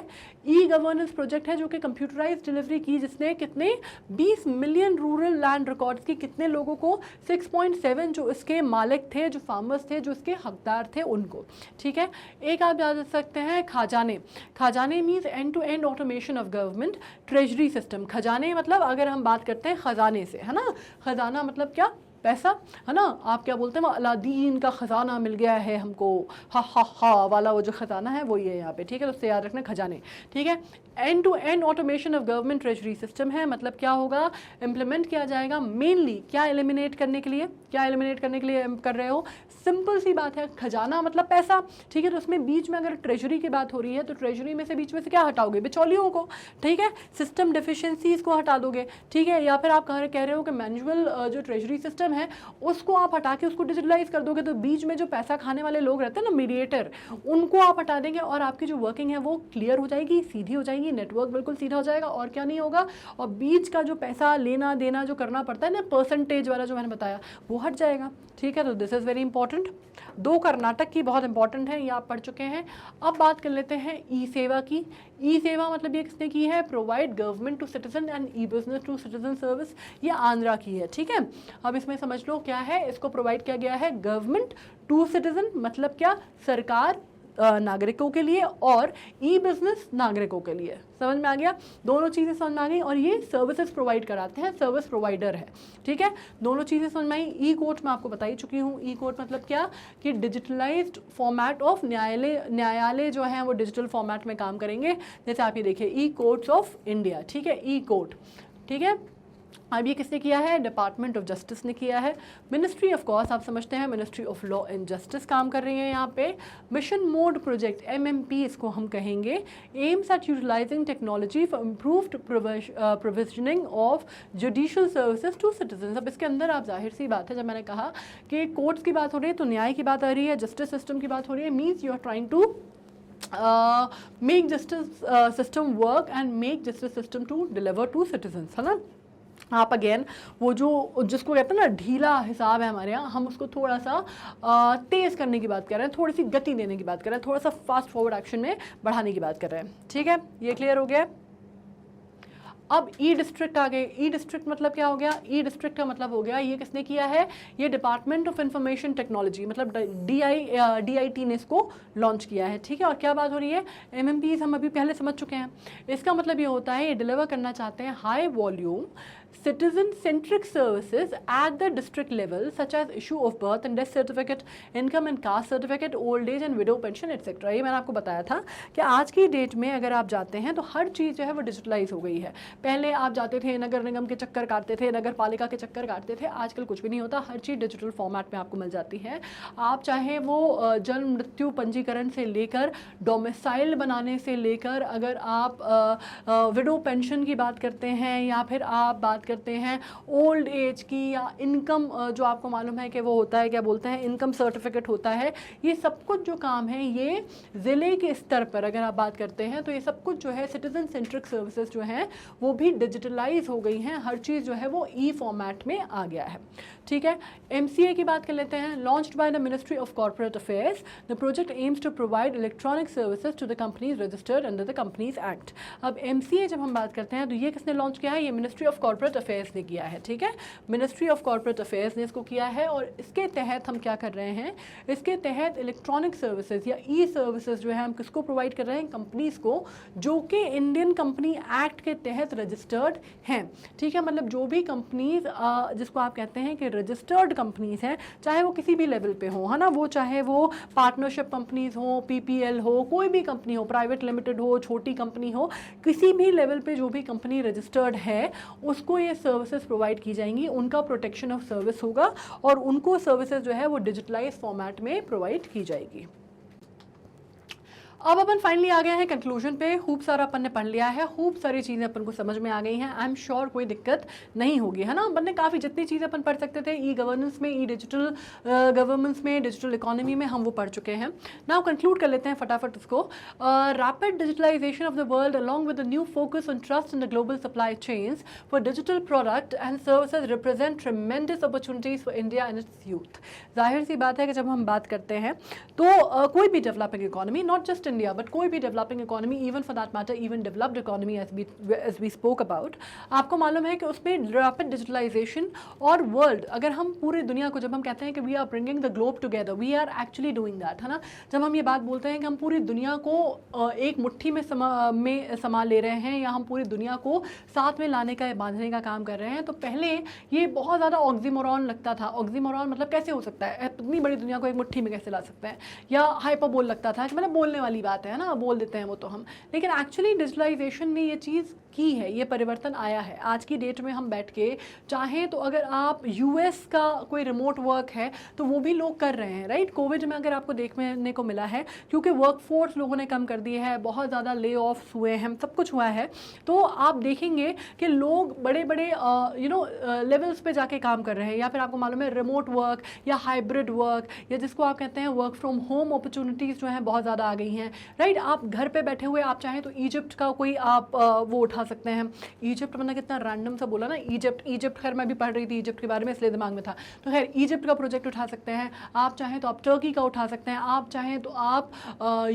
Speaker 1: ई गवर्नेंस प्रोजेक्ट है जो कि कंप्यूटराइज डिलीवरी की, जिसने कितने 20 मिलियन रूरल लैंड रिकॉर्ड्स की, कितने लोगों को 6.7 जो इसके मालिक थे, जो फार्मर्स थे, जो इसके हकदार थे उनको, ठीक है। एक आप जान सकते हैं खजाने, खजाने means end to end automation of government treasury system. खजाने मतलब अगर हम बात करते हैं खजाने से, है ना, खजाना मतलब क्या, पैसा, है ना। आप क्या बोलते हैं, वो अलादीन का ख़जाना मिल गया है हमको, हा हा हा वाला वो जो ख़जाना है वो ये यहाँ पे, ठीक है। तो उससे याद रखना खजाने, ठीक है। End to end automation of government treasury system है, मतलब क्या होगा, इम्प्लीमेंट किया जाएगा मेनली क्या एलिमिनेट करने के लिए, क्या एलिमिनेट करने के लिए कर रहे हो, सिंपल सी बात है, खजाना मतलब पैसा, ठीक है। तो उसमें बीच में अगर ट्रेजरी की बात हो रही है तो ट्रेजरी में से बीच में से क्या हटाओगे, बिचौलियों को, ठीक है। सिस्टम डिफिशियंसीज को हटा दोगे, ठीक है। या फिर आप कह रहे हो कि मैनुअल जो ट्रेजरी सिस्टम है उसको आप हटा के उसको डिजिटलाइज कर दोगे, तो बीच में जो पैसा खाने वाले लोग रहते हैं ना, मीडिएटर, उनको आप हटा देंगे और आपकी जो वर्किंग है वो क्लियर हो जाएगी, सीधी हो जाएगी, नेटवर्क बिल्कुल सीधा हो जाएगा और क्या नहीं होगा, और बीच का जो पैसा लेना देना जो करना पड़ता है ना, परसेंटेज वाला जो मैंने बताया, वो हट जाएगा, ठीक है। तो दिस इज़ वेरी इंपॉर्टेंट। दो कर्नाटक की बहुत इंपॉर्टेंट है, ये आप पढ़ चुके हैं। अब बात कर लेते हैं ई सेवा की। ई सेवा मतलब ये किसने की है, provide government to citizen and e business to citizen service, ये आंध्रा की है, ठीक है। अब इसमें समझ लो क्या है, इसको प्रोवाइड किया गया है गवर्नमेंट टू सिटीजन, मतलब क्या, सरकार नागरिकों के लिए, और ई बिजनेस नागरिकों के लिए, समझ में आ गया, दोनों चीज़ें समझ में आ गई। और ये सर्विसेज प्रोवाइड कराते हैं, सर्विस प्रोवाइडर है, ठीक है। दोनों चीज़ें समझ में आई। ई कोर्ट मैं आपको बता ही चुकी हूँ, ई कोर्ट मतलब क्या, कि डिजिटलाइज्ड फॉर्मेट ऑफ न्यायालय जो है वो डिजिटल फॉर्मेट में काम करेंगे। जैसे आप ये देखिए, ई कोर्ट्स ऑफ इंडिया, ठीक है, ई कोर्ट, ठीक है। अब ये किसने किया है, डिपार्टमेंट ऑफ जस्टिस ने किया है। मिनिस्ट्री ऑफ कोर्स आप समझते हैं, ministry of law and justice काम कर रही है यहाँ पे। मिशन मोड प्रोजेक्ट MMP इसको हम कहेंगे, aims at utilising technology for improved provisioning of judicial services to citizen. अब इसके अंदर आप जाहिर सी बात है, जब मैंने कहा कि कोर्ट्स की बात हो रही है तो न्याय की बात आ रही है, जस्टिस सिस्टम की बात हो रही है, means you are trying to make justice system work and make justice system to deliver to citizens, है ना। आप अगेन वो जो जिसको कहते हैं ना ढीला हिसाब है हमारे यहाँ, हम उसको थोड़ा सा तेज़ करने की बात कर रहे हैं, थोड़ी सी गति देने की बात कर रहे हैं, थोड़ा सा फास्ट फॉरवर्ड एक्शन में बढ़ाने की बात कर रहे हैं, ठीक है। ये क्लियर हो गया। अब ई डिस्ट्रिक्ट आ गए। ई डिस्ट्रिक्ट मतलब क्या हो गया, ई डिस्ट्रिक्ट का मतलब हो गया, ये किसने किया है, ये डिपार्टमेंट ऑफ इंफॉर्मेशन टेक्नोलॉजी मतलब DIT ने इसको लॉन्च किया है, ठीक है। और क्या बात हो रही है, MMPs हम अभी पहले समझ चुके हैं। इसका मतलब ये होता है, ये डिलीवर करना चाहते हैं high volume citizen centric services at the district level such as issue of birth and death certificate, income and caste certificate, old age and widow pension etc. ये मैंने आपको बताया था कि आज की डेट में अगर आप जाते हैं तो हर चीज़ जो है वो डिजिटलाइज हो गई है। पहले आप जाते थे नगर निगम के चक्कर काटते थे, नगर पालिका के चक्कर काटते थे, आजकल कुछ भी नहीं होता, हर चीज़ डिजिटल फॉर्मेट में आपको मिल जाती है। आप चाहे वो जन्म मृत्यु पंजीकरण से लेकर डोमिसाइल बनाने से लेकर, अगर आप विडो पेंशन की बात करते हैं या फिर आप बात बात करते हैं ओल्ड एज की या इनकम जो आपको मालूम है कि वो होता है, क्या बोलते हैं, इनकम सर्टिफिकेट होता है, ये सब कुछ जो काम है ये ज़िले के स्तर पर अगर आप बात करते हैं तो ये सब कुछ जो है सिटीजन सेंट्रिक सर्विसेज जो हैं वो भी डिजिटलाइज हो गई हैं, हर चीज़ जो है वो ई फॉर्मेट में आ गया है। ठीक है, MCA की बात कर लेते हैं। Launched by the ministry of corporate affairs, the project aims to provide electronic services to the companies registered under the companies act. अब MCA जब हम बात करते हैं तो ये किसने लॉन्च किया है, ये मिनिस्ट्री ऑफ कॉर्पोरेट अफेयर्स ने किया है। ठीक है, मिनिस्ट्री ऑफ कॉर्पोरेट अफेयर्स ने इसको किया है और इसके तहत हम क्या कर रहे हैं, इसके तहत इलेक्ट्रॉनिक सर्विसेज या ई सर्विसेज जो है हम किसको प्रोवाइड कर रहे हैं, कंपनीज को जो कि इंडियन कंपनी एक्ट के तहत रजिस्टर्ड हैं। ठीक है, मतलब जो भी कंपनीज जिसको आप कहते हैं कि रजिस्टर्ड कंपनीज हैं, चाहे वो किसी भी लेवल पे हो, है ना, वो चाहे वो पार्टनरशिप कंपनीज हो, PPL हो, कोई भी कंपनी हो, प्राइवेट लिमिटेड हो, छोटी कंपनी हो, किसी भी लेवल पे जो भी कंपनी रजिस्टर्ड है उसको ये सर्विसेज प्रोवाइड की जाएंगी, उनका प्रोटेक्शन ऑफ सर्विस होगा और उनको सर्विसेज जो है वो डिजिटलाइज फॉर्मेट में प्रोवाइड की जाएगी। अब अपन फाइनली आ गए हैं कंक्लूजन पे। खूब सारा अपन ने पढ़ लिया है, खूब सारी चीज़ें अपन को समझ में आ गई हैं। आई एम श्योर कोई दिक्कत नहीं होगी, है ना। अपन ने काफ़ी जितनी चीज़ें अपन पढ़ सकते थे ई गवर्नेंस में, ई डिजिटल गवर्नेंस में, डिजिटल इकोनॉमी में, हम वो पढ़ चुके हैं। नाउ कंक्लूड कर लेते हैं फटाफट उसको। Rapid digitalisation of the world along with the new focus on trust in the global supply chains for digital product and services represent tremendous opportunities for India and its youth. जाहिर सी बात है कि जब हम बात करते हैं तो कोई भी developing economy, not just India but कोई भी developing economy, even for that matter even developed economy as we spoke about, आपको मालूम है कि उसमें रैपिड डिजिटलाइजेशन और वर्ल्ड, अगर हम पूरी दुनिया को, जब हम कहते हैं कि we are bringing the globe together, we are actually doing that, है ना। जब हम ये बात बोलते हैं कि हम पूरी दुनिया को एक मुट्ठी में समा ले रहे हैं या हम पूरी दुनिया को साथ में लाने का, बांधने का काम कर रहे हैं, तो पहले ये बहुत ज़्यादा ऑक्सीमोरॉन लगता था। ऑक्सीमोरॉन मतलब कैसे हो सकता है, इतनी बड़ी दुनिया को एक मुट्ठी में कैसे ला सकते हैं, या हाइपरबोल लगता था कि मतलब बोलने वाली बात है ना, बोल देते हैं वो तो हम। लेकिन एक्चुअली डिजिटलाइजेशन ने ये चीज़ की है, ये परिवर्तन आया है। आज की डेट में हम बैठ के चाहें तो अगर आप US का कोई रिमोट वर्क है तो वो भी लोग कर रहे हैं, राइट। कोविड में अगर आपको देखने को मिला है, क्योंकि वर्कफोर्स लोगों ने कम कर दी है, बहुत ज़्यादा ले ऑफ्स हुए हैं, सब कुछ हुआ है, तो आप देखेंगे कि लोग बड़े बड़े लेवल्स पे जाके काम कर रहे हैं, या फिर आपको मालूम है रिमोट वर्क या हाइब्रिड वर्क, या जिसको आप कहते हैं वर्क फ्रॉम होम अपॉर्चुनिटीज़ जो हैं बहुत ज़्यादा आ गई हैं, राइट। आप घर पे बैठे हुए आप चाहें तो इजिप्ट का कोई आप वो उठा सकते हैं। इजिप्ट मैंने कितना रैंडम सा बोला ना, इजिप्ट खैर मैं भी पढ़ रही थी इजिप्ट के बारे में, इसलिए दिमाग में था, तो खैर इजिप्ट का प्रोजेक्ट उठा सकते हैं। आप चाहें तो आप टर्की का उठा सकते हैं, आप चाहें तो आप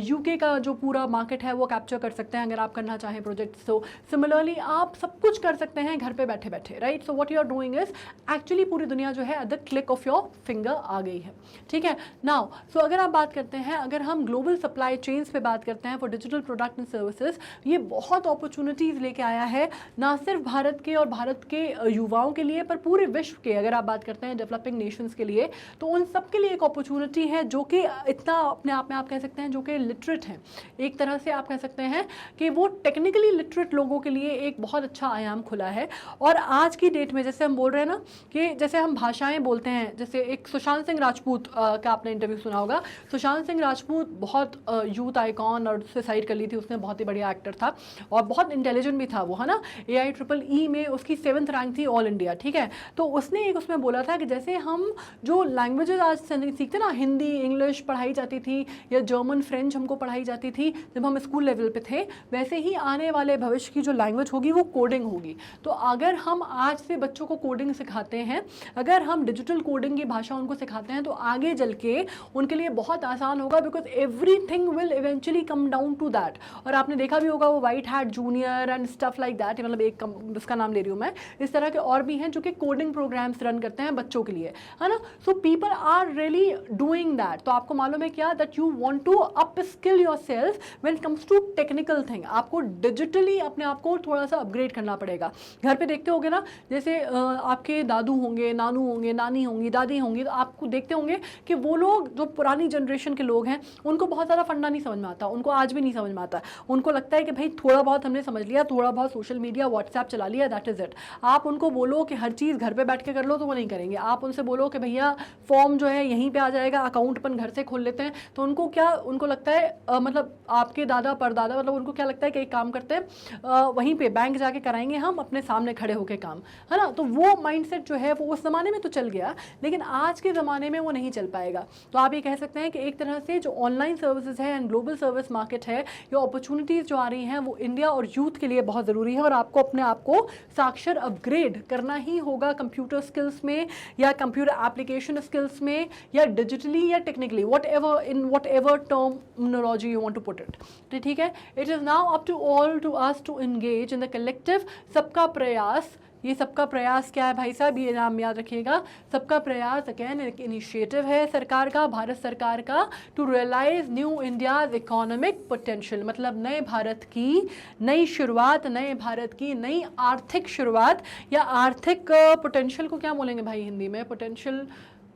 Speaker 1: UK का जो पूरा मार्केट है वो कैप्चर कर सकते हैं अगर आप करना चाहें प्रोजेक्ट। सो सिमिलरली आप सब कुछ कर सकते हैं घर पे बैठे बैठे, right. So what you are doing is actually पूरी दुनिया जो है at the click of your finger आ गई है, ठीक है। नाउ सो अगर आप बात करते हैं, अगर हम ग्लोबल सप्लाई चेन्स पे बात करते हैं for digital product and services, ये बहुत अपॉर्चुनिटीज़ लेके आया है, ना सिर्फ भारत के और भारत के युवाओं के लिए, पर पूरे विश्व के, अगर आप बात करते हैं डेवलपिंग नेशंस के लिए, तो उन सब के लिए एक अपॉर्चुनिटी है जो कि इतना अपने आप में आप कह सकते हैं जो कि लिटरेट हैं, एक तरह से आप कह सकते हैं कि वो टेक्निकली लिटरेट लोगों के लिए एक बहुत अच्छा आयाम खुला है। और आज की डेट में जैसे हम बोल रहे हैं ना कि जैसे हम भाषाएं बोलते हैं, जैसे एक सुशांत सिंह राजपूत का आपने इंटरव्यू सुना होगा। सुशांत सिंह राजपूत बहुत यूथ आइकॉन और सुसाइड कर ली थी उसने, बहुत ही बढ़िया एक्टर था और बहुत इंटेलिजेंट भी था वो, है ना। AIEEE में उसकी 7th रैंक थी ऑल इंडिया, ठीक है। तो उसने एक उसमें बोला था कि जैसे हम जो लैंग्वेजेस आज सीखते ना, हिंदी इंग्लिश पढ़ाई जाती थी या जर्मन फ्रेंच हमको पढ़ाई जाती थी जब हम स्कूल लेवल पे थे, वैसे ही आने वाले भविष्य की जो लैंग्वेज होगी वो कोडिंग होगी। तो अगर हम आज से बच्चों को कोडिंग सिखाते हैं, अगर हम डिजिटल कोडिंग की भाषा उनको सिखाते हैं, तो आगे चल के उनके लिए बहुत आसान होगा, because everything will eventually come down to that. और आपने देखा भी होगा वो WhiteHat Junior and stuff like that, मतलब एक उसका नाम ले रही हूँ मैं, इस तरह के और भी हैं जो कि कोडिंग प्रोग्राम्स रन करते हैं बच्चों के लिए, है ना। So people are really doing that. तो आपको मालूम है क्या, that you want to upskill yourself when it comes to technical thing. आपको डिजिटली अपने आप को थोड़ा सा अपग्रेड करना पड़ेगा। घर पे देखते होंगे ना, जैसे आपके दादू होंगे, नानू होंगे, नानी होंगी, दादी होंगी, तो आपको देखते होंगे कि वो लोग जो पुरानी जनरेशन के लोग हैं उनको बहुत ज़्यादा फंडा नहीं समझ में आता, उनको आज भी नहीं समझ में आता। उनको लगता है कि भाई थोड़ा बहुत हमने समझ लिया, थोड़ा बहुत सोशल मीडिया व्हाट्सएप चला लिया, दैट इज़ इट। आप उनको बोलो कि हर चीज़ घर पे बैठ के कर लो तो वो नहीं करेंगे। आप उनसे बोलो कि भैया फॉर्म जो है यहीं पे आ जाएगा, अकाउंट अपन घर से खोल लेते हैं, तो उनको क्या, उनको लगता है मतलब आपके दादा परदादा, मतलब उनको क्या लगता है कि एक काम करते हैं वहीं पे बैंक जाके कराएंगे हम अपने सामने खड़े होके काम, है ना। तो वो माइंडसेट जो है वो उस ज़माने में तो चल गया, लेकिन आज के ज़माने में वो नहीं चल पाएगा। तो आप ये कह सकते हैं कि एक तरह से जो ऑनलाइन सर्विसेज है एंड ग्लोबल सर्विस मार्केट है, ये अपॉर्चुनिटीज़ जो आ रही हैं वो इंडिया और यूथ के लिए बहुत ज़रूरी है। और आपको अपने आप को साक्षर अपग्रेड करना ही होगा कंप्यूटर स्किल्स में, या कंप्यूटर एप्लीकेशन स्किल्स में, या डिजिटली या technically, whatever terminology you want to put it, ठीक है। It is now up to all to us to engage in the collective सबका प्रयास। ये सबका प्रयास क्या है भाई साहब, ये नाम याद रखिएगा। सबका प्रयास अगेन एक इनिशिएटिव है सरकार का, भारत सरकार का, to realise new India's economic potential, मतलब नए भारत की नई शुरुआत, नए भारत की नई आर्थिक शुरुआत, या आर्थिक पोटेंशियल को क्या बोलेंगे भाई हिंदी में, पोटेंशियल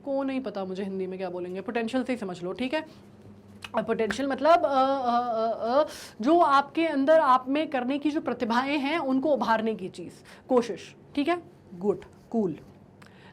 Speaker 1: को नहीं पता मुझे हिंदी में क्या बोलेंगे, पोटेंशियल से ही समझ लो, ठीक है। पोटेंशियल मतलब जो आपके अंदर आप में करने की जो प्रतिभाएं हैं उनको उभारने की चीज़, कोशिश, ठीक है। Good, cool.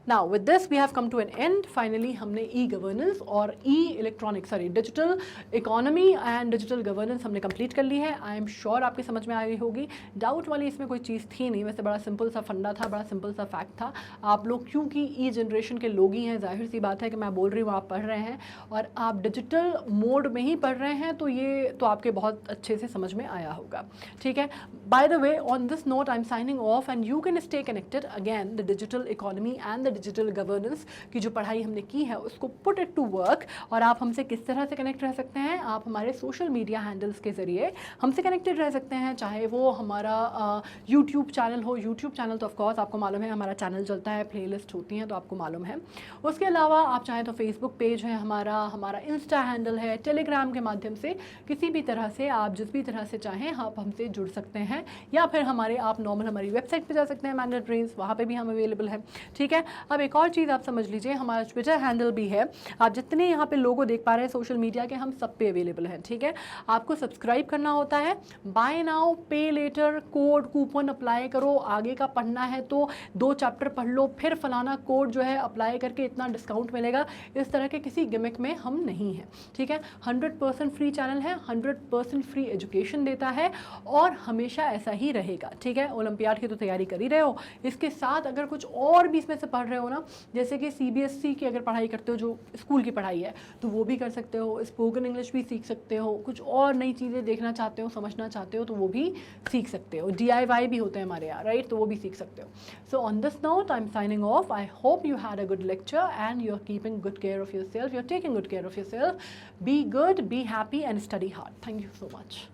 Speaker 1: Now with this we have come to an end. Finally हमने ई गवर्नेंस और digital economy and digital governance हमने कंप्लीट कर ली है। आई एम श्योर आपके समझ में आई होगी, डाउट वाली इसमें कोई चीज़ थी नहीं। वैसे बड़ा सिंपल सा फंडा था, बड़ा सिंपल सा फैक्ट था। आप लोग क्योंकि ई जनरेशन के लोग ही हैं, जाहिर सी बात है कि मैं बोल रही हूँ आप पढ़ रहे हैं और आप डिजिटल मोड में ही पढ़ रहे हैं, तो ये तो आपके बहुत अच्छे से समझ में आया होगा, ठीक है। By the way, on this note I am signing of and you can stay connected. Again the digital economy and the digital governance की जो पढ़ाई हमने की है उसको पुट इट टू वर्क। और आप हमसे किस तरह से कनेक्ट रह सकते हैं, आप हमारे सोशल मीडिया हैंडल्स के ज़रिए हमसे कनेक्टेड रह सकते हैं, चाहे वो हमारा यूट्यूब चैनल हो। यूट्यूब चैनल तो ऑफकोर्स आपको मालूम है हमारा चैनल चलता है, प्लेलिस्ट होती हैं तो आपको मालूम है। उसके अलावा आप चाहें तो फेसबुक पेज है हमारा इंस्टा हैंडल है, टेलीग्राम के माध्यम से किसी भी तरह से आप जिस भी तरह से चाहें आप हमसे जुड़ सकते हैं, या फिर आप नॉर्मल हमारी वेबसाइट पे जा सकते हैं मैग्नेट ब्रेन्स, वहाँ पे भी हम अवेलेबल है, ठीक है। अब एक और चीज़ आप समझ लीजिए, हमारा ट्विटर हैंडल भी है। आप जितने यहाँ पे लोगो देख पा रहे हैं सोशल मीडिया के, हम सब पे अवेलेबल हैं, ठीक है। आपको सब्सक्राइब करना होता है, बाय नाउ पे लेटर, कोड कूपन अप्लाई करो। आगे का पढ़ना है तो 2 चैप्टर पढ़ लो, फिर फलाना कोड जो है अप्लाई करके इतना डिस्काउंट मिलेगा। इस तरह के किसी गिमिक में हम नहीं हैं, ठीक है। 100% फ्री चैनल है, 100% फ्री एजुकेशन देता है और हमेशा ऐसा ही रहेगा, ठीक है। ओलंपियाड की तो तैयारी कर ही रहे हो, इसके साथ अगर कुछ और भी इसमें से पढ़ रहे हो ना, जैसे कि CBSE की अगर पढ़ाई करते हो, जो स्कूल की पढ़ाई है, तो वो भी कर सकते हो। स्पोकन इंग्लिश भी सीख सकते हो, कुछ और नई चीज़ें देखना चाहते हो, समझना चाहते हो तो वो भी सीख सकते हो। DIY भी होते हैं हमारे यहाँ, राइट, तो वो भी सीख सकते हो। So on this note I am signing off. I hope you had a good lecture and you are keeping good care of yourself, you are taking good care of yourself. Be good, be happy and study hard. Thank you so much.